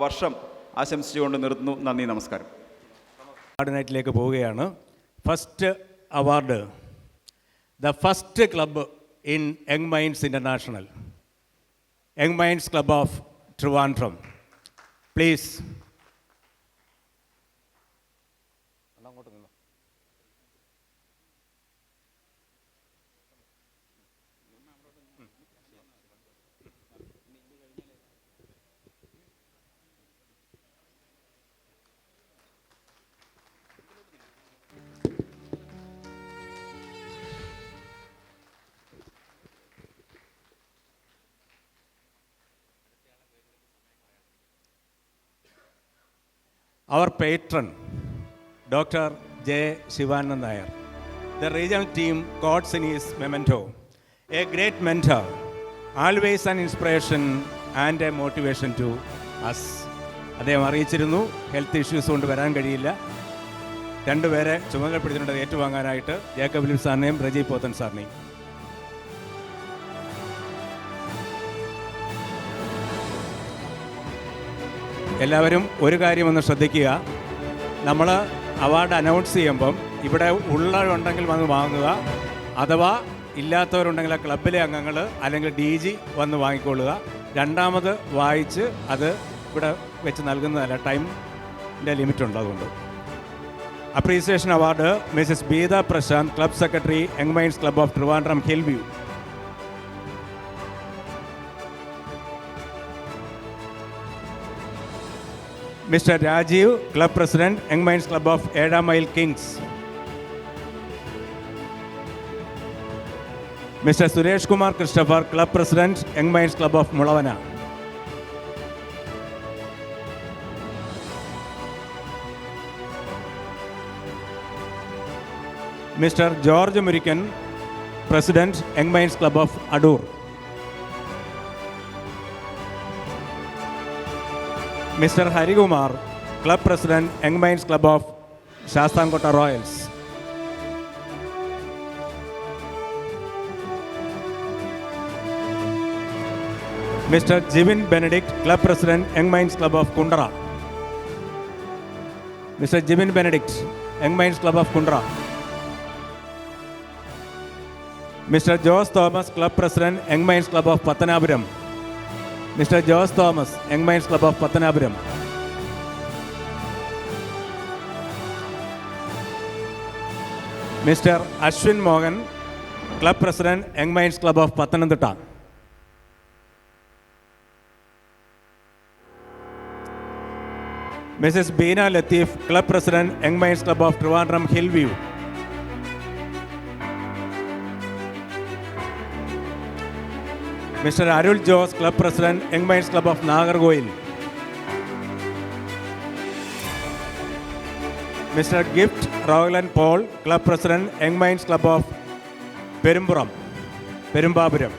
വർഷം ആശംസിച്ചുകൊണ്ട് നിർത്തുന്നു. നന്ദി, നമസ്കാരം. അവാർഡിനായിട്ടിലേക്ക് പോവുകയാണ്. First award, the first club in young minds international, young minds club of Trivandrum. Please. our patron, Dr. J. Shivanand Nair. The regional team quotes in his memento, a great mentor, always an inspiration and a motivation to us. അദ്ദേഹം അറിയിച്ചിരുന്നു health issues കൊണ്ട് വരാൻ കഴിയില്ല. രണ്ടുപേരെ ചുമതലപ്പെടുത്തിയിട്ടുണ്ട് ഏറ്റുവാങ്ങാനായിട്ട്, Jacob Philip സാറിനെയും Reji Pothan സാറിനെയും. എല്ലാവരും ഒരു കാര്യമൊന്ന് ശ്രദ്ധിക്കുക, നമ്മൾ അവാർഡ് അനൗൺസ് ചെയ്യുമ്പം ഇവിടെ ഉള്ളവരുണ്ടെങ്കിൽ വന്ന് വാങ്ങുക, അഥവാ ഇല്ലാത്തവരുണ്ടെങ്കിൽ ആ ക്ലബിലെ അംഗങ്ങൾ അല്ലെങ്കിൽ DG വന്ന് വാങ്ങിക്കൊള്ളുക. രണ്ടാമത് വായിച്ച് അത് ഇവിടെ വെച്ച് നൽകുന്നതല്ല, ടൈമിൻ്റെ ലിമിറ്റ് ഉണ്ട്. അതുകൊണ്ട് appreciation award Mrs Beetha Prashanth, club secretary, young minds club of Trivandrum hill view. Mr. Rajiv, Club President, Young Minds Club of Eda Mile Kings. Mr. Suresh Kumar Christopher, Club President, Young Minds Club of Mulavana. Mr. George Murikan, President, Young Minds Club of Adur. Mr. Hari Kumar, Club President, Young Minds Club of Shastangota Royals. Mr. Jivin Benedict, Club President, Young Minds Club of Kundra. Mr. Jivin Benedict, Young Minds Club of Kundra. Mr. Jose Thomas, Club President, Young Minds Club of Pathanapuram. Mr. Jose Thomas, Young Minds Club of Pathanapuram. Mr. Ashwin Mohan, Club President, Young Minds Club of Pathanamthitta. Mrs. Beena Latif, Club President, Young Minds Club of Trivandrum Hillview. Mr. Arul Jose, Club President, Young Minds Club of Nagargoil. Mr. Gift Rowland Paul, Club President, Young Minds Club of Perumbapuram.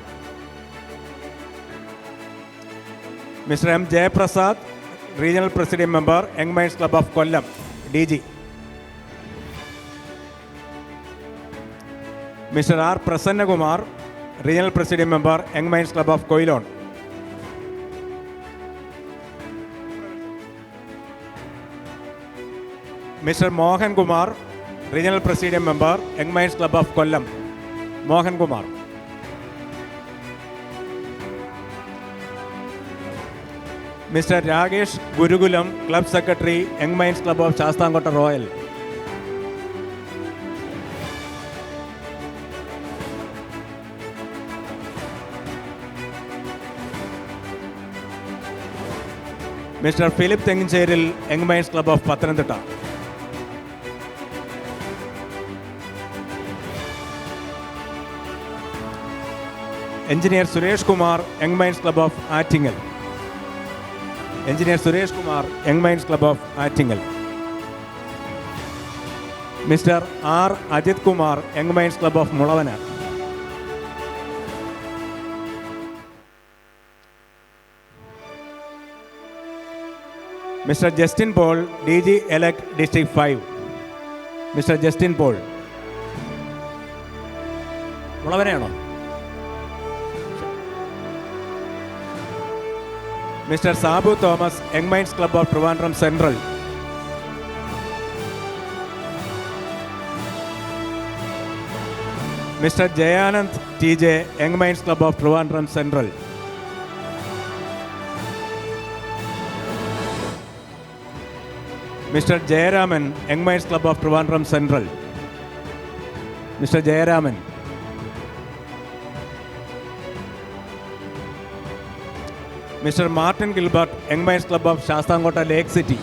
Mr. M. Jayaprasad, Regional Presidium Member, Young Minds Club of Kollam, DG. Mr. R. Prasanna Kumar, Regional Presidium Member, Young Minds Club of Koilon. Mr. Mohan Kumar, Regional Presidium Member, Young Minds Club of Kollam. Mohan Kumar. Mr. Ragesh Gurukulam, Club Secretary, Young Minds Club of Shastangota Royal. Mr. Philip Tengincheril, Young Minds Club of Pathanamthitta. Engineer Suresh Kumar, Young Minds Club of Attingal. Engineer Suresh Kumar, Young Minds Club of Attingal. Mr. R. Ajit Kumar, Young Minds Club of Mulavana. Mr. Justin Paul, DG Elect District 5. Mr. Justin Paul. മുളവനെയാണോ? Mr. Sabu Thomas, Young Minds Club of Trivandrum Central. Mr. Jayanand TJ, Young Minds Club of Trivandrum Central. Mr. Jayaraman, Young Minds Club of Trivandrum Central. Mr. Jayaraman. Mr. Martin Gilbert, Young Minds Club of Shastangota Lake City.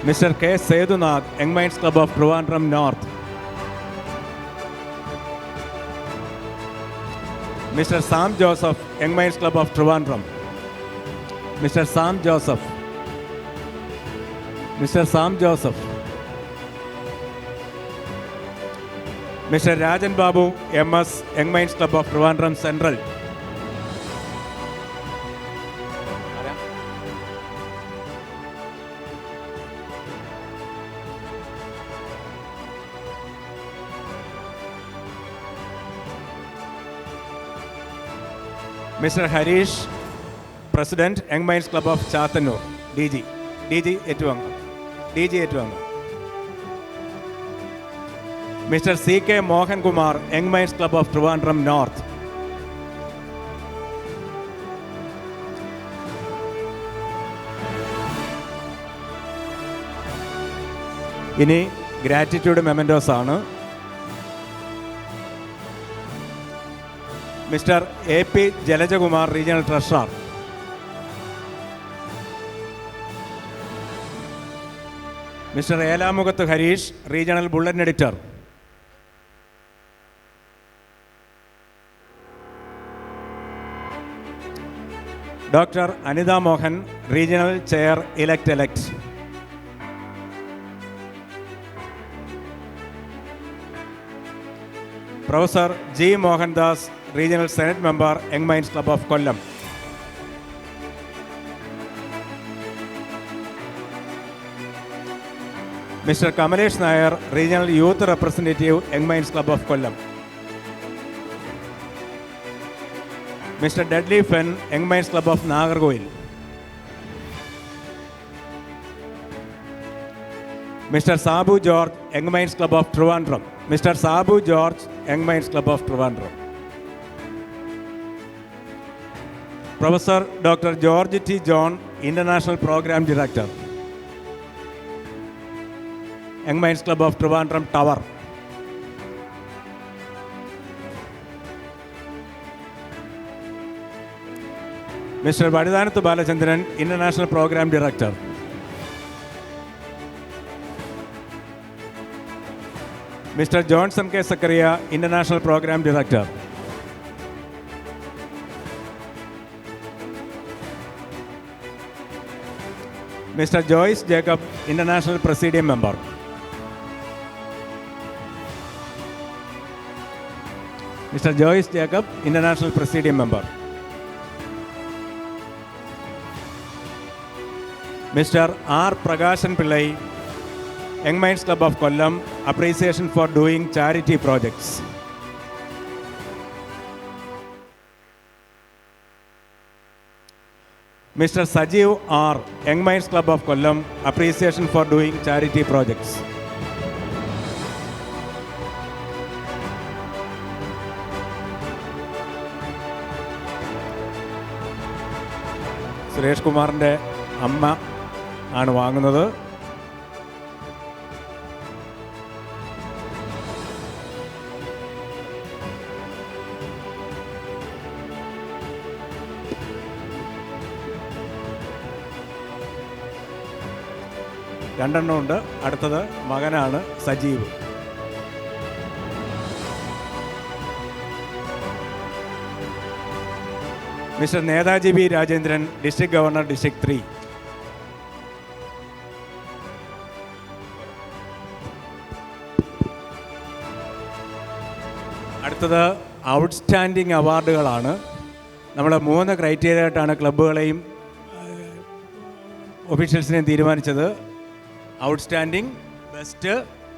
Mr. K. Sedunath, Young Minds Club of Trivandrum North. Mr. Sam Joseph, Young Minds Club of Trivandrum. Mr. Sam Joseph. Mr. Sam Joseph. Mr. Rajan Babu, MS, Young Minds Club of Trivandrum Central. Mr. Harish, President, Young Minds Club of Chattanur, DG. DG Etuanga. DG Etuanga. Mr. C.K. Mohan Kumar, Young Minds Club of Trivandrum North. ഇനി gratitude mementos ആണ്. Mr A P Jalajakumar, regional treasurer. Mr Elamukhath Harish, regional bulletin editor. Doctor Anitha Mohan, regional chair elect. Professor G Mohandas, regional senate member, young minds club of Kollam. Mr Kamalesh Nair, regional youth representative, young minds club of Kollam. Mr ഡെഡ്ലി ഫെൻ, young minds club of Nagercoil. Mr Sabu George, young minds club of Trivandrum. Mr Sabu George, young minds club of Trivandrum. Professor doctor George T John, international programme director, young minds club of Trivandrum tower. Mr Vadithanath Balachandran, international programme director. Mr Johnson K Zachariah, international programme director. Mr Joyce Jacob, international presidium member. Mr Joyce Jacob, international presidium member. Mr R Prakashan Pillai, young minds club of Kollam, appreciation for doing charity projects. Mr Sajeev R, young minds club of Kollam, appreciation for doing charity projects. Suresh കുമാറിൻ്റെ അമ്മ ആണ് വാങ്ങുന്നത്. രണ്ടെണ്ണം ഉണ്ട്. അടുത്തത് മകനാണ് Sajeev. Mister Netaji B Rajendran, district governor, district 3. അടുത്തത് outstanding അവാർഡുകളാണ്. നമ്മൾ 3 ക്രൈറ്റീരിയ ആയിട്ടാണ് ക്ലബ്ബുകളെയും ഒഫീഷ്യൽസിനെയും തീരുമാനിച്ചത്. Outstanding, best,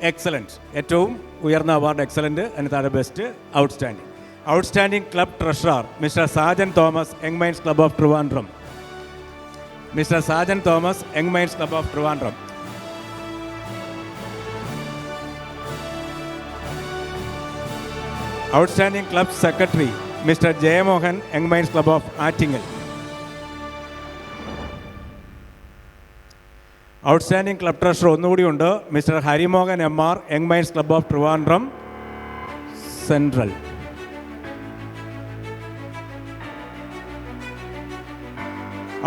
excellent. ഏറ്റവും ഉയർന്ന അവാർഡ് എക്സലൻറ്റ്, അതിന് താഴെ best, outstanding. Outstanding club treasurer mister Sajan Thomas, young minds club of Trivandrum. Mister Sajan Thomas, young minds club of Trivandrum. Outstanding club secretary mister Jayamohan, young minds club of Attingal. Outstanding club treasurer ഒന്നുകൂടി ഉണ്ട്, mister Harimohan M R, young minds club of Trivandrum central.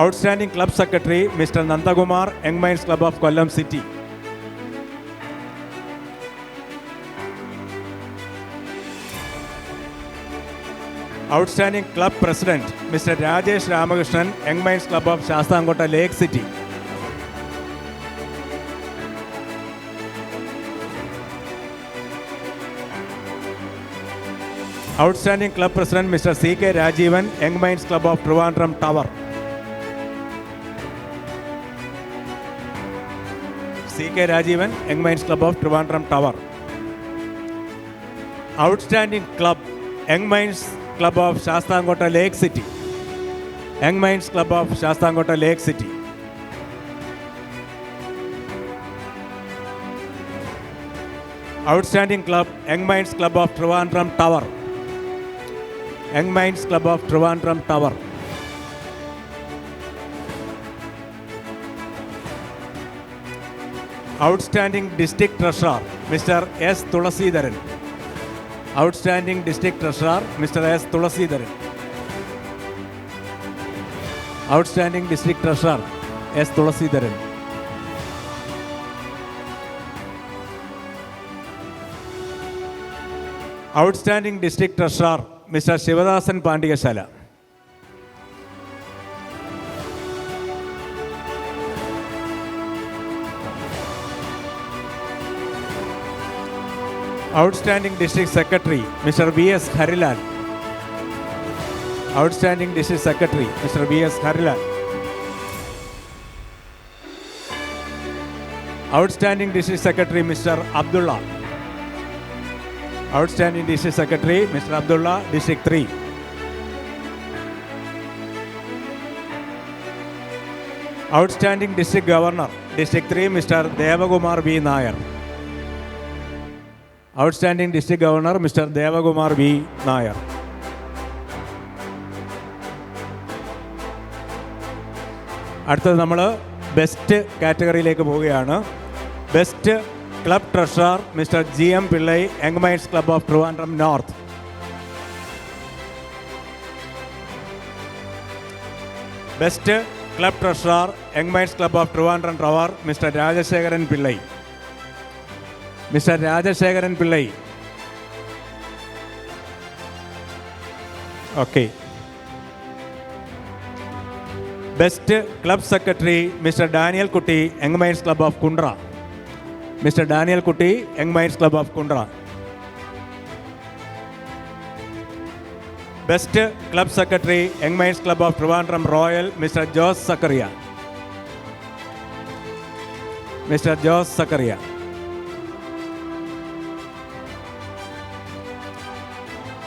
Outstanding club secretary mister Nandakumar, young minds club of Kollam city. Outstanding Club President, Mr. Rajesh Ramakrishnan, Young Minds Club of Shastangota, Lake City. Outstanding Club President, Mr. C.K. Rajivan, Young Minds Club of Trivandrum Tower. C.K. Rajivan, Young Minds Club of Trivandrum Tower. Outstanding Club, Young Minds Club of Shastangota, Lake City. Young Minds Club of Shastangota, Lake City. Outstanding Club, Young Minds Club of Trivandrum Tower. Young Minds Club of Trivandrum Tower. Outstanding District Treasurer, Mr. S. Tulasidaran. Outstanding District Treasurer, Mr. S. Tulasidaran. Outstanding District Treasurer, S. Tulasidaran. Outstanding District Treasurer, Mr. Shivadasan Pandiyashala. Outstanding District Secretary, Mr. V.S. Harilal. Outstanding District Secretary, Mr. V.S. Harilal. Outstanding District Secretary, Mr. Abdullah. Outstanding District Secretary, Mr. Abdullah, District 3. Outstanding District Governor, District 3, Mr. Devagumar V. Nair. Outstanding District Governor, Mr. Devagumar V. Nair. അടുത്തത് നമ്മൾ best കാറ്റഗറിയിലേക്ക് പോവുകയാണ്. Best club treasurer Mr G M Pillai, young minds club of Trivandrum north. Best club treasurer young minds club of Trivandrum tower, Mr Rajasekharan Pillai. Mr Rajasekharan Pillai. Okay. Best club secretary Mr Daniel Kutty, young minds club of Kundara. Mr Daniel Kutty, young minds club of Kundara. Best club secretary young minds club of Trivandrum royal, Mr Jose Zachariah. Mr Jose Zachariah.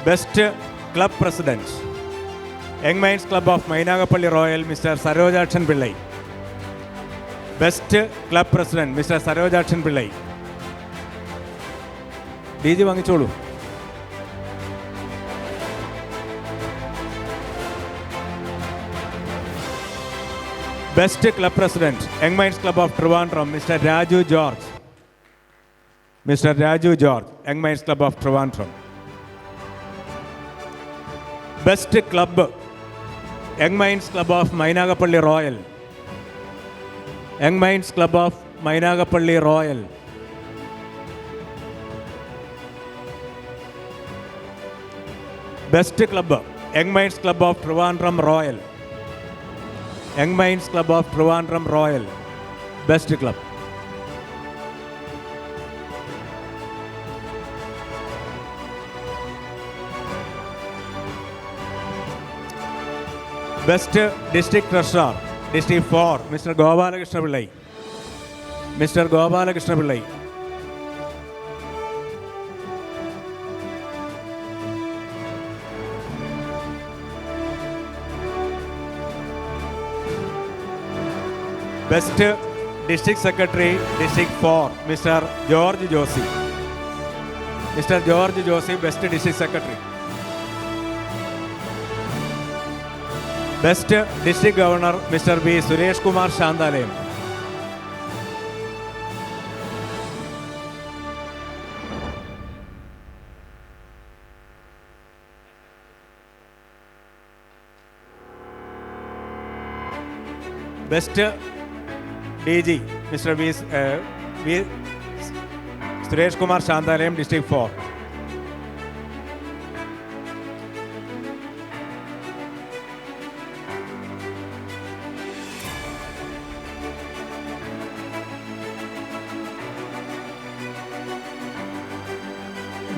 Best club president young minds club of Mynagappally royal, Mr Sarojakshan Pillai. Best club president Mr Sarojakshan Pillai. D G വാങ്ങിച്ചോളൂ. Best club president young minds club of Trivandrum, Mr Raju George. Mr Raju George, young minds club of Trivandrum. Best club young minds club of Mynagappally royal. Young minds club of Mynagappally royal. Best club young minds club of Trivandrum royal. Young minds club of Trivandrum royal. Best club. Best district treasurer district 4, mister Gopalakrishna Pillai. Mister Gopalakrishna Pillai. Best district secretary district 4, mister George Josy. Mister George Josy, best district secretary. Best district governor mister B Suresh Kumar Shanthalayam. Best D G mister V Suresh Kumar Shanthalayam, district 4.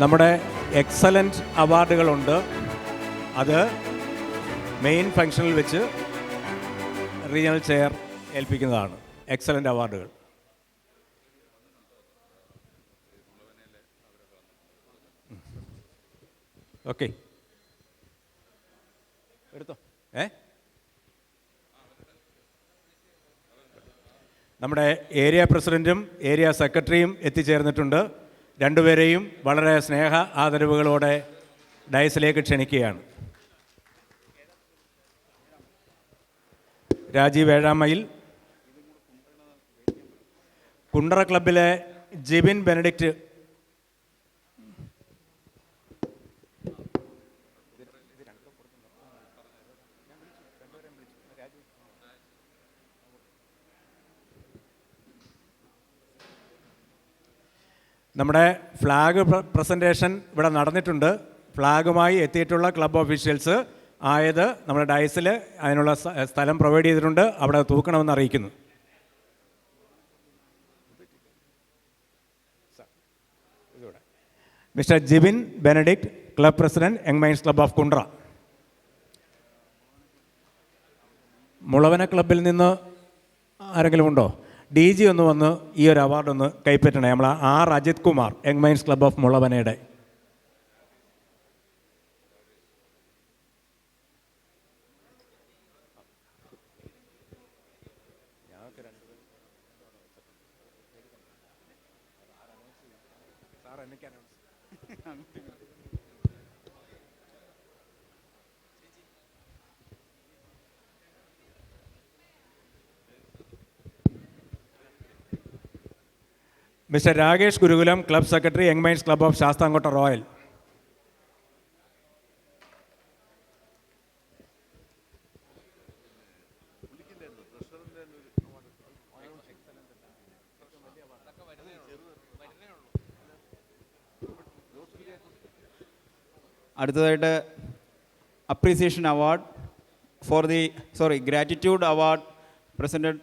നമ്മുടെ excellent അവാർഡുകളുണ്ട്. അത് main ഫംഗ്ഷനിൽ വെച്ച് regional chair ഏൽപ്പിക്കുന്നതാണ്. Excellent അവാർഡുകൾ. Okay, എടുത്തോ. നമ്മുടെ area പ്രസിഡൻറ്റും area സെക്രട്ടറിയും എത്തിച്ചേർന്നിട്ടുണ്ട്. രണ്ടുപേരെയും വളരെ സ്നേഹ ആദരവുകളോടെ ഡയസിലേക്ക് ക്ഷണിക്കുകയാണ്. രാജീവ് ഏഴാമയിൽ, കുണ്ടറ ക്ലബിലെ ജിബിൻ ബെനഡിക്റ്റ്, നമ്മുടെ ഫ്ലാഗ് പ്രസൻറ്റേഷൻ ഇവിടെ നടന്നിട്ടുണ്ട്. ഫ്ലാഗുമായി എത്തിയിട്ടുള്ള ക്ലബ് ഓഫീഷ്യൽസ് ആയത് നമ്മുടെ ഡയസിൽ അതിനുള്ള സ്ഥലം പ്രൊവൈഡ് ചെയ്തിട്ടുണ്ട്. അവിടെ തൂക്കണമെന്ന് അറിയിക്കുന്നു. Mister Jibin Benedict, club president, young minds club of Kundara. Mulavana ക്ലബിൽ നിന്ന് ആരെങ്കിലും ഉണ്ടോ? ഡി ജി ഒന്ന് വന്ന് ഈ ഒരു അവാർഡൊന്ന് കൈപ്പറ്റണേ. നമ്മൾ R Ajith Kumar, young minds club of മുളവനയുടെ. Mr Rakesh Gurukulam, club secretary, young minds club of Sasthamcotta royal. അടുത്തതായിട്ട് appreciation award for the gratitude award presented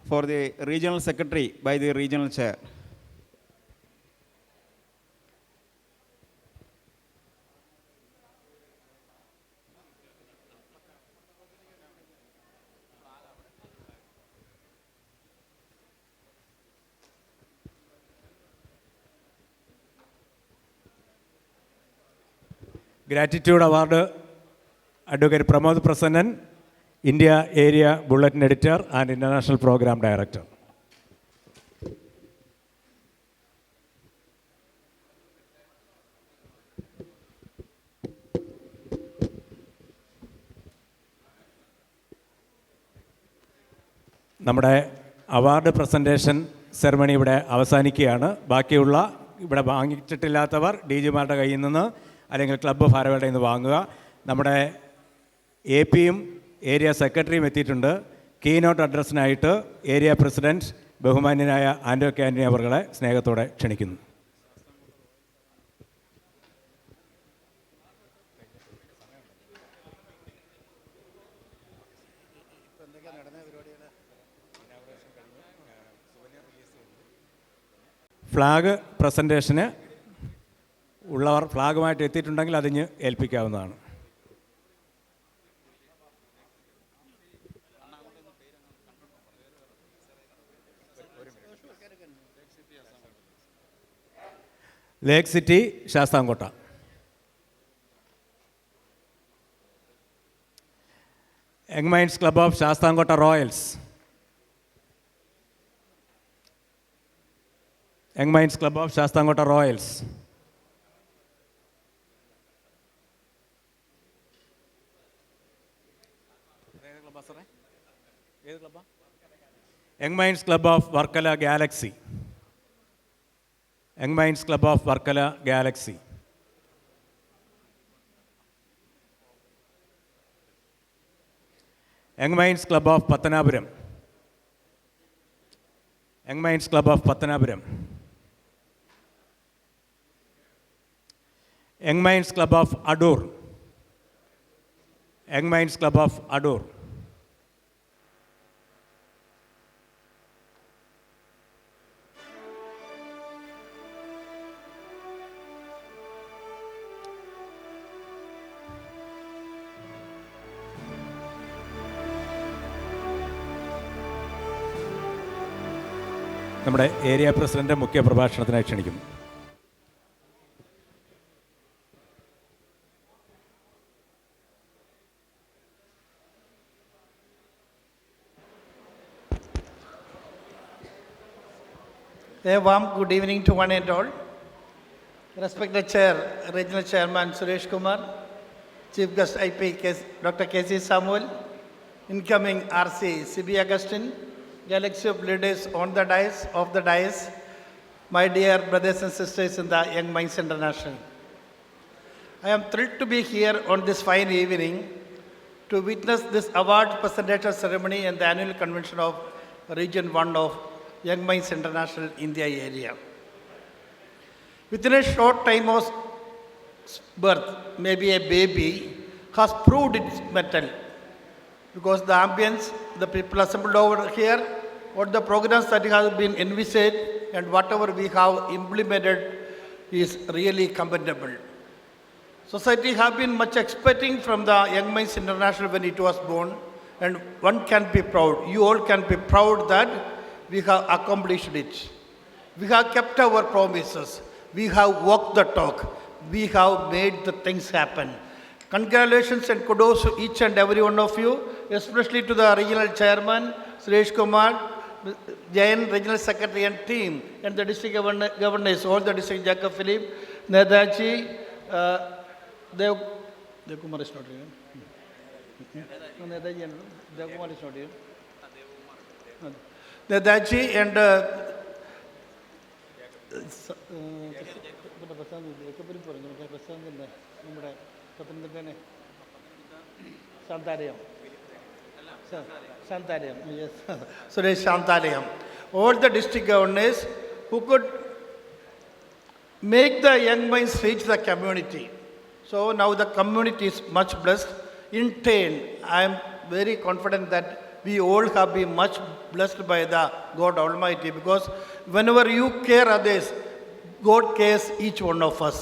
for the regional secretary by the regional chair. Gratitude award Advocate Pramod Prasannan, India Area Bulletin Editor and International Program Director. നമ്മുടെ award presentation ceremony ഇവിടെ അവസാനിക്കുകയാണ്. ബാക്കിയുള്ള ഇവിടെ വാങ്ങിച്ചിട്ടില്ലാത്തവർ D ജിമാരുടെ കയ്യിൽ നിന്ന് അല്ലെങ്കിൽ club ഭാരവാഹികളുടെ നിന്ന് വാങ്ങുക. നമ്മുടെ എ പിയും ഏരിയ സെക്രട്ടറിയും എത്തിയിട്ടുണ്ട്. കീനോട്ട് അഡ്രസ്സിനായിട്ട് ഏരിയ പ്രസിഡൻറ്റ് ബഹുമാന്യനായ ആൻഡോ കെ ആൻ്റണി അവരുടെ സ്നേഹത്തോടെ ക്ഷണിക്കുന്നു. ഫ്ലാഗ് പ്രസൻറ്റേഷന് ഉള്ളവർ ഫ്ലാഗുമായിട്ട് എത്തിയിട്ടുണ്ടെങ്കിൽ അതിന് ഏൽപ്പിക്കാവുന്നതാണ്. Lake city Sasthamcotta. Young minds club of Sasthamcotta royals. Young minds club of Sasthamcotta royals. Young minds club of Varkala galaxy. Young minds club of Varkala galaxy. Young minds club of Pathanapuram. Young minds club of Pathanapuram. Young minds club of Adoor. Young minds club of Adoor. നമ്മുടെ area president മുഖ്യ പ്രഭാഷണത്തിനായി ക്ഷണിക്കുന്നു. A warm good evening to one and all. Respected Chair, Regional Chairman Suresh Kumar, Chief Guest IP Dr. K.C. Samuel, incoming RC C.B. Augustine, galaxy of leaders on the dais, of the dais, my dear brothers and sisters in the Young Minds International. I am thrilled to be here on this fine evening to witness this award presentation ceremony and the annual convention of Region 1 of Young Minds International India area. Within a short time of birth, maybe a baby has proved its mettle, because the ambience, the people assembled over here, what the programs that have been envisaged and whatever we have implemented is really commendable. Society have been much expecting from the Young Minds International when it was born, and one can be proud, you all can be proud that we have accomplished it. We have kept our promises. We have walked the talk. We have made the things happen. Congratulations and kudos to each and every one of you, especially to the regional chairman, Suresh Kumar, Jain regional secretary and team, and the district governors, all the district, Jacob Philip, Nadaji, Dev Kumar is not here. Nadaji and Dev Kumar is not here. Nadaji and Shantalayam, yes, Suresh Shantalayam. All the district governors who could make the Young Minds reach the community. So now the community is much blessed. In turn, I am very confident that we all have been much blessed by the God Almighty, because whenever you care others, God cares each one of us.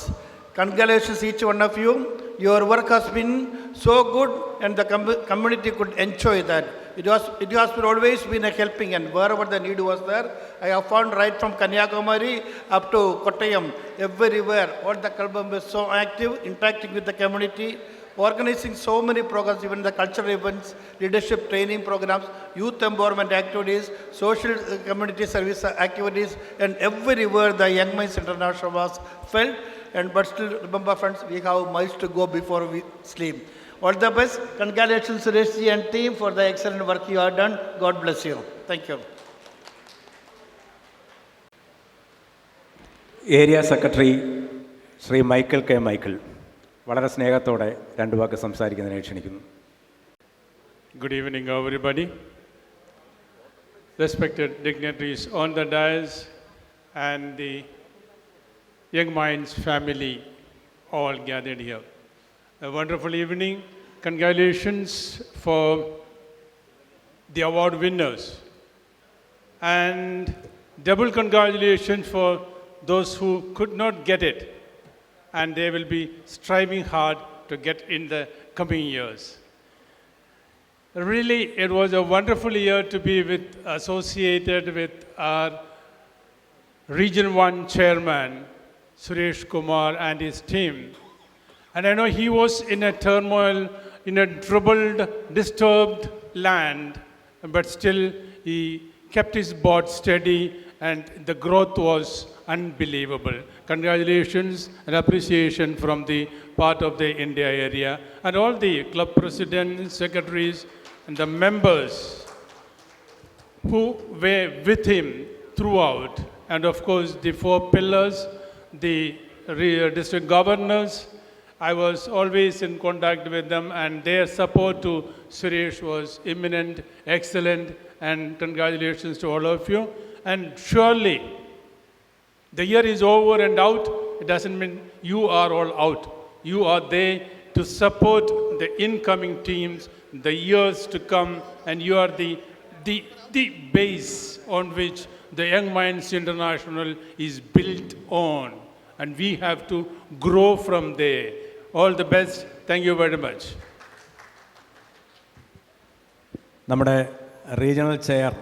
Congratulations each one of you. Your work has been so good and the community could enjoy that. It has always been a helping, and wherever the need was there, I have found right from Kanyakumari up to Kottayam, everywhere, all the club members so active, interacting with the community, organizing so many programs, even the cultural events, leadership training programs, youth empowerment activities, social community service activities, and everywhere the Young Minds International was felt. And but still, remember friends, we have miles to go before we sleep. All the best. Congratulations Suresh ji and team for the excellent work you have done. God bless you. Thank you. Area secretary Shri Michael K Michael വളരെ സ്നേഹത്തോടെ രണ്ട് വാക്ക് സംസാരിക്കുന്നതിനെ ക്ഷണിക്കുന്നു. Good evening, everybody. Respected dignitaries on the dais and the Young Minds family all gathered here. A wonderful evening. Congratulations for the award winners. And double congratulations for those who could not get it. And they will be striving hard to get in the coming years. Really, it was a wonderful year to be associated with our Region 1 chairman, Suresh Kumar, and his team. And I know he was in a turmoil, in a troubled, disturbed land, but still he kept his boat steady, and the growth was unbelievable. Congratulations and appreciation from the part of the India area and all the club presidents, secretaries, and the members who were with him throughout. And of course, the four pillars, the district governors. I was always in contact with them, and their support to Suresh was imminent, excellent, and congratulations to all of you. And surely, the year is over and out. It doesn't mean you are all out. You are there to support the incoming teams, the years to come, and you are the base on which the Young Minds International is built on. And we have to grow from there. All the best. Thank you very much. നമ്മുടെ regional chair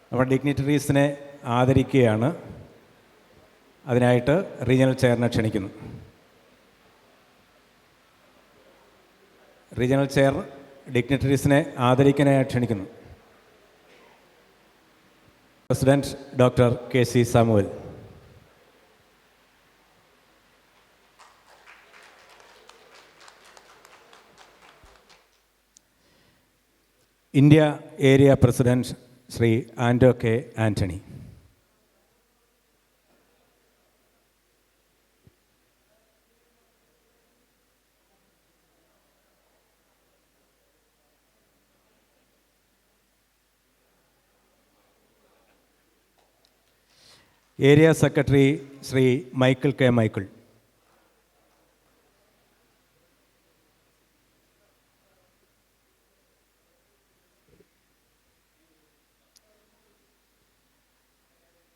നമ്മുടെ ഡിഗ്നിറ്ററീസിനെ ആദരിക്കുകയാണ്. അതിനായിട്ട് regional ചെയറിനെ ക്ഷണിക്കുന്നു. Regional chair ഡിഗ്നിറ്ററീസിനെ ആദരിക്കാനായി ക്ഷണിക്കുന്നു. President doctor KC. Samuel. India area president Shri Anto K. Antony. Area secretary Shri Michael K. Michael.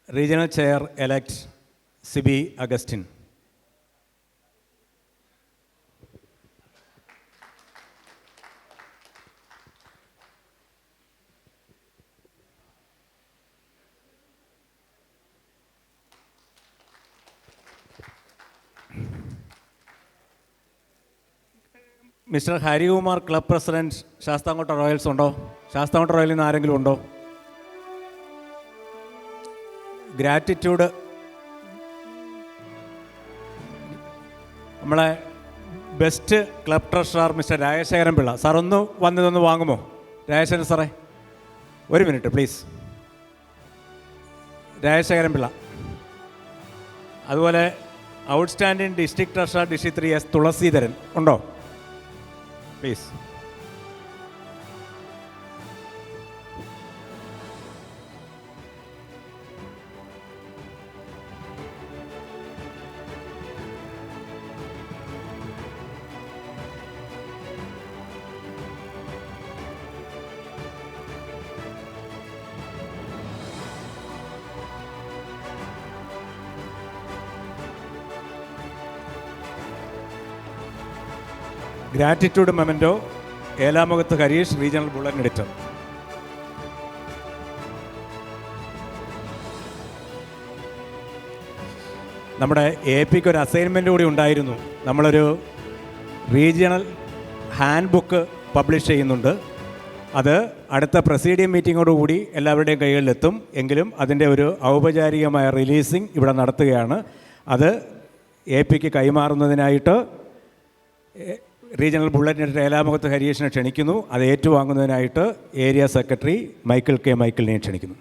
Regional chair elect Siby Augustine. Mr Harikumar, club president, Sasthamcotta royals ഉണ്ടോ? ശാസ്താംകോട്ട റോയലിൽ നിന്ന് ആരെങ്കിലും ഉണ്ടോ? ഗ്രാറ്റിറ്റ്യൂഡ് നമ്മളെ best club treasurer Mr Rajasekharan Pillai sir ഒന്ന് വന്നിതൊന്ന് വാങ്ങുമോ? രാജശേഖരൻ സാറേ ഒരു മിനിറ്റ് പ്ലീസ്. രാജശേഖരൻ പിള്ള. അതുപോലെ outstanding district treasurer district 3 S Thulaseedharan ഉണ്ടോ? Please. Gratitude memento Elamukhath Harish, regional bulletin editor. നമ്മുടെ APക്ക് ഒരു അസൈൻമെൻറ്റ് കൂടി ഉണ്ടായിരുന്നു. നമ്മളൊരു റീജിയണൽ ഹാൻഡ് ബുക്ക് പബ്ലിഷ് ചെയ്യുന്നുണ്ട്. അത് അടുത്ത പ്രസീഡിയം മീറ്റിങ്ങോടുകൂടി എല്ലാവരുടെയും കൈകളിലെത്തും. എങ്കിലും അതിൻ്റെ ഒരു ഔപചാരികമായ റിലീസിംഗ് ഇവിടെ നടത്തുകയാണ്. അത് APക്ക് കൈമാറുന്നതിനായിട്ട് റീജിയണൽ ബുള്ളറ്റിൻ എഡിറ്റർ ഏലാമുഖത്ത് ഹരീഷിനെ ക്ഷണിക്കുന്നു. അത് ഏറ്റുവാങ്ങുന്നതിനായിട്ട് ഏരിയ സെക്രട്ടറി മൈക്കിൾ കെ. മൈക്കിളിനെ ക്ഷണിക്കുന്നു.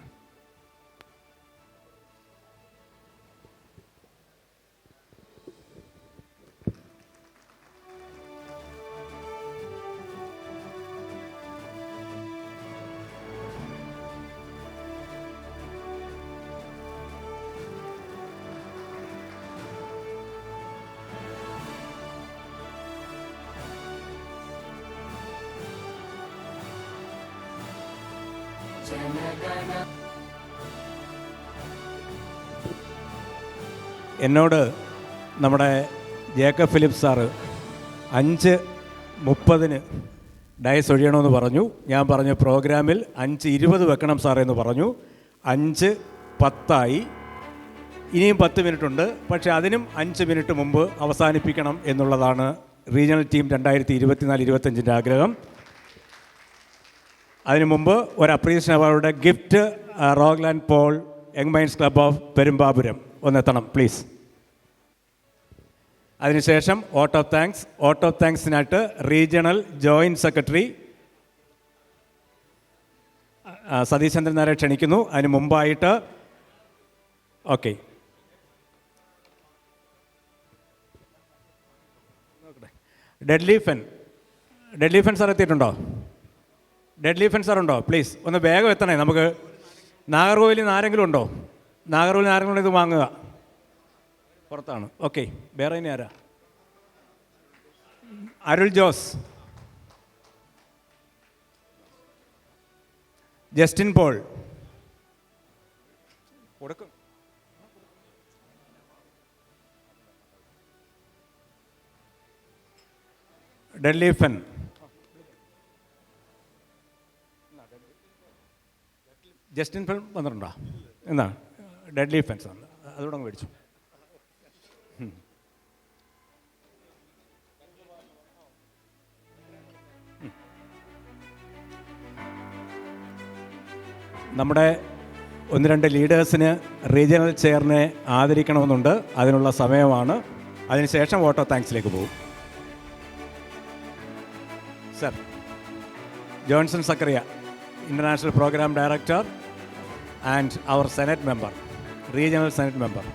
എന്നോട് നമ്മുടെ ജേക്കബ് ഫിലിപ്പ് സാറ് 5:30 ഡയസ് ഒഴിയണമെന്ന് പറഞ്ഞു. ഞാൻ പറഞ്ഞു പ്രോഗ്രാമിൽ 5:20 വെക്കണം സാറേ എന്ന് പറഞ്ഞു. 5:10 ഇനിയും 10 മിനിറ്റുണ്ട്. പക്ഷേ അതിനും 5 മിനിറ്റ് മുമ്പ് അവസാനിപ്പിക്കണം എന്നുള്ളതാണ് റീജിയണൽ ടീം 2024-25 ആഗ്രഹം. അതിനു മുമ്പ് ഒരു അപ്രീസിയേഷൻ അവാർഡ് ഗിഫ്റ്റ് റോഗ്ലാൻഡ് Paul young minds club of Perumbavoor ഒന്നെത്തണം പ്ലീസ്. അതിനുശേഷം വോട്ട് ഓഫ് താങ്ക്സിനായിട്ട് റീജിയണൽ ജോയിൻറ്റ് സെക്രട്ടറി സതീശചന്ദ്രൻ നായരെ ക്ഷണിക്കുന്നു. അതിന് മുമ്പായിട്ട് ഓക്കെ ഡെഡ്ലി ഫെൻ സാർ എത്തിയിട്ടുണ്ടോ? ഡെഡ്ലി ഫെൻ സാർ ഉണ്ടോ? പ്ലീസ് ഒന്ന് വേഗം എത്തണേ. നമുക്ക് നാഗർകോവിലിൽ നിന്ന് ആരെങ്കിലും ഉണ്ടോ? നാഗർകോവിലിൽ നിന്ന് ആരെങ്കിലും ഇത് വാങ്ങുക. പുറത്താണ്. ഓക്കെ, വേറെ ഇനി ആരാ? അരുൾ ജോസ്, ജസ്റ്റിൻ പോൾ കൊടുക്കും. ഡെഡ്ലി ഫെൻ, ജസ്റ്റിൻ ഫെൻ വന്നിട്ടുണ്ടോ? എന്നാ ഡെഡ്ലി ഫെൻസാണ്, അതുകൂടെ അങ്ങ് മേടിച്ചു. നമ്മുടെ 1-2 ലീഡേഴ്സിന് റീജിയണൽ ചെയറിനെ ആദരിക്കണമെന്നുണ്ട്. അതിനുള്ള സമയമാണ്. അതിനുശേഷം വോട്ട് ഓഫ് താങ്ക്സിലേക്ക് പോകും. Sir, Johnson Zacharia, International Program Director and our Senate member, Regional Senate member.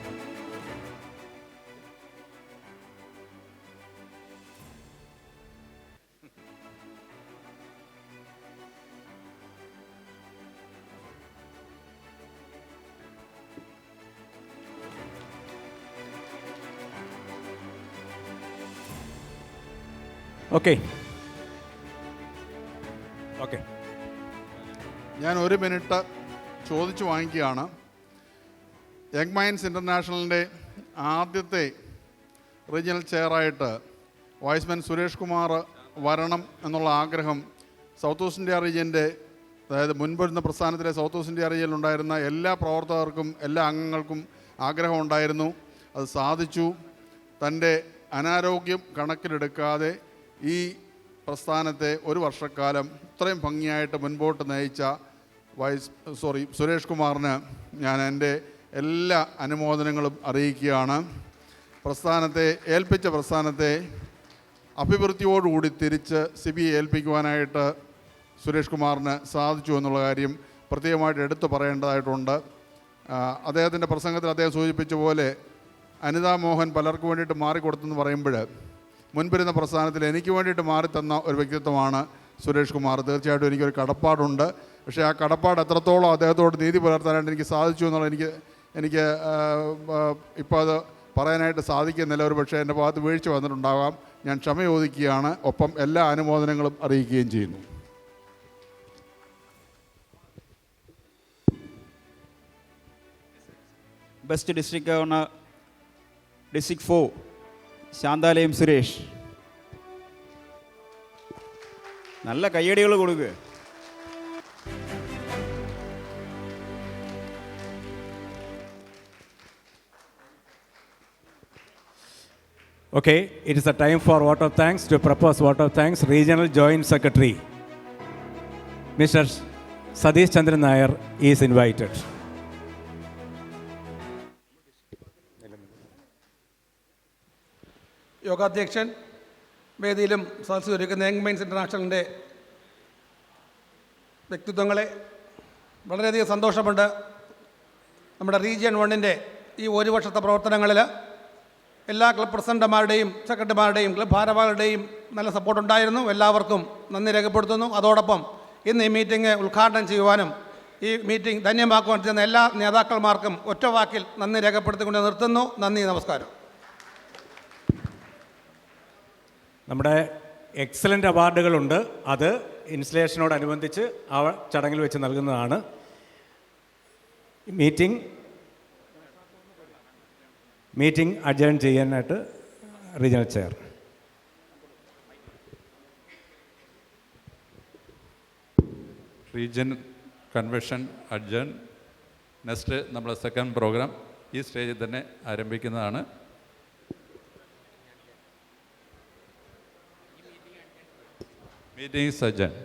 Okay. Okay. ഞാൻ 1 മിനിറ്റ് ചോദിച്ചു വാങ്ങിക്കുകയാണ്. യങ് മൈൻഡ്സ് ഇൻ്റർനാഷണലിൻ്റെ ആദ്യത്തെ റീജിയണൽ ചെയറായിട്ട് വൈസ്മാൻ സുരേഷ് കുമാർ വരണം എന്നുള്ള ആഗ്രഹം സൗത്ത് ഈസ്റ്റ് ഇന്ത്യ റീജിയൻ്റെ, അതായത് മുൻപൊരുന്ന പ്രസ്ഥാനത്തിലെ സൗത്ത് ഈസ്റ്റ് ഇന്ത്യ റീജിയനിലുണ്ടായിരുന്ന എല്ലാ പ്രവർത്തകർക്കും എല്ലാ അംഗങ്ങൾക്കും ആഗ്രഹമുണ്ടായിരുന്നു. അത് സാധിച്ചു. തൻ്റെ അനാരോഗ്യം കണക്കിലെടുക്കാതെ ഈ പ്രസ്ഥാനത്തെ 1 വർഷക്കാലം ഇത്രയും ഭംഗിയായിട്ട് മുൻപോട്ട് നയിച്ച സുരേഷ് കുമാറിന് ഞാൻ എൻ്റെ എല്ലാ അനുമോദനങ്ങളും അറിയിക്കുകയാണ്. ഏൽപ്പിച്ച പ്രസ്ഥാനത്തെ അഭിവൃദ്ധിയോടുകൂടി തിരിച്ച് സിബിയെ ഏൽപ്പിക്കുവാനായിട്ട് സുരേഷ് കുമാറിന് സാധിച്ചു എന്നുള്ള കാര്യം പ്രത്യേകമായിട്ട് എടുത്തു പറയേണ്ടതായിട്ടുണ്ട്. അദ്ദേഹത്തിൻ്റെ പ്രസംഗത്തിൽ അദ്ദേഹം സൂചിപ്പിച്ച പോലെ അനിതാ മോഹൻ പലർക്കും വേണ്ടിയിട്ട് മാറിക്കൊടുത്തെന്ന് പറയുമ്പോൾ മുൻപിരുന്ന പ്രസ്ഥാനത്തിൽ എനിക്ക് വേണ്ടിയിട്ട് മാറിത്തന്ന ഒരു വ്യക്തിത്വമാണ് സുരേഷ് കുമാർ. തീർച്ചയായിട്ടും എനിക്കൊരു കടപ്പാടുണ്ട്. പക്ഷേ ആ കടപ്പാട് എത്രത്തോളം അദ്ദേഹത്തോട് നീതി പുലർത്താനായിട്ട് എനിക്ക് സാധിച്ചു എന്നുള്ളത് എനിക്ക് ഇപ്പോൾ അത് പറയാനായിട്ട് സാധിക്കുന്നില്ല. ഒരു പക്ഷേ എൻ്റെ ഭാഗത്ത് വീഴ്ച വന്നിട്ടുണ്ടാകാം. ഞാൻ ക്ഷമ ചോദിക്കുകയാണ്. ഒപ്പം എല്ലാ അനുമോദനങ്ങളും അറിയിക്കുകയും ചെയ്യുന്നു. Best district governor district 4 Shanthalayam Suresh. നല്ല കയ്യടികൾ കൊടുക്കുക. Okay, it is a time for vote of thanks. To propose vote of thanks, Regional Joint Secretary Mr. Sadish Chandran Nair is invited. യോഗാധ്യക്ഷൻ, വേദിയിലും സദസ്സിലിരിക്കുന്ന യങ് മൈൻഡ്സ് ഇൻ്റർനാഷണലിൻ്റെ വ്യക്തിത്വങ്ങളെ, വളരെയധികം സന്തോഷമുണ്ട്. നമ്മുടെ റീജിയൺ 1-ൻ്റെ ഈ 1 വർഷത്തെ പ്രവർത്തനങ്ങളിൽ എല്ലാ ക്ലബ് പ്രസിഡന്റുമാരുടെയും സെക്രട്ടറിമാരുടെയും ക്ലബ് ഭാരവാഹികളുടെയും നല്ല സപ്പോർട്ടുണ്ടായിരുന്നു. എല്ലാവർക്കും നന്ദി രേഖപ്പെടുത്തുന്നു. അതോടൊപ്പം ഇന്ന് ഈ മീറ്റിംഗ് ഉദ്ഘാടനം ചെയ്യുവാനും ഈ മീറ്റിംഗ് ധന്യമാക്കുവാൻ ചെയ്യുന്ന എല്ലാ നേതാക്കന്മാർക്കും ഒറ്റ വാക്കിൽ നന്ദി രേഖപ്പെടുത്തിക്കൊണ്ട് നിർത്തുന്നു. നന്ദി, നമസ്കാരം. നമ്മുടെ എക്സലൻ്റ് അവാർഡുകളുണ്ട്. അത് ഇൻസ്റ്റലേഷനോടനുബന്ധിച്ച് ആ ചടങ്ങിൽ വെച്ച് നൽകുന്നതാണ്. മീറ്റിംഗ് അഡ്ജേൺ ചെയ്യാനായിട്ട് regional chair. Region convention adjourn. Next നമ്മുടെ സെക്കൻഡ് പ്രോഗ്രാം ഈ സ്റ്റേജിൽ തന്നെ ആരംഭിക്കുന്നതാണ്. Meeting is adjourned.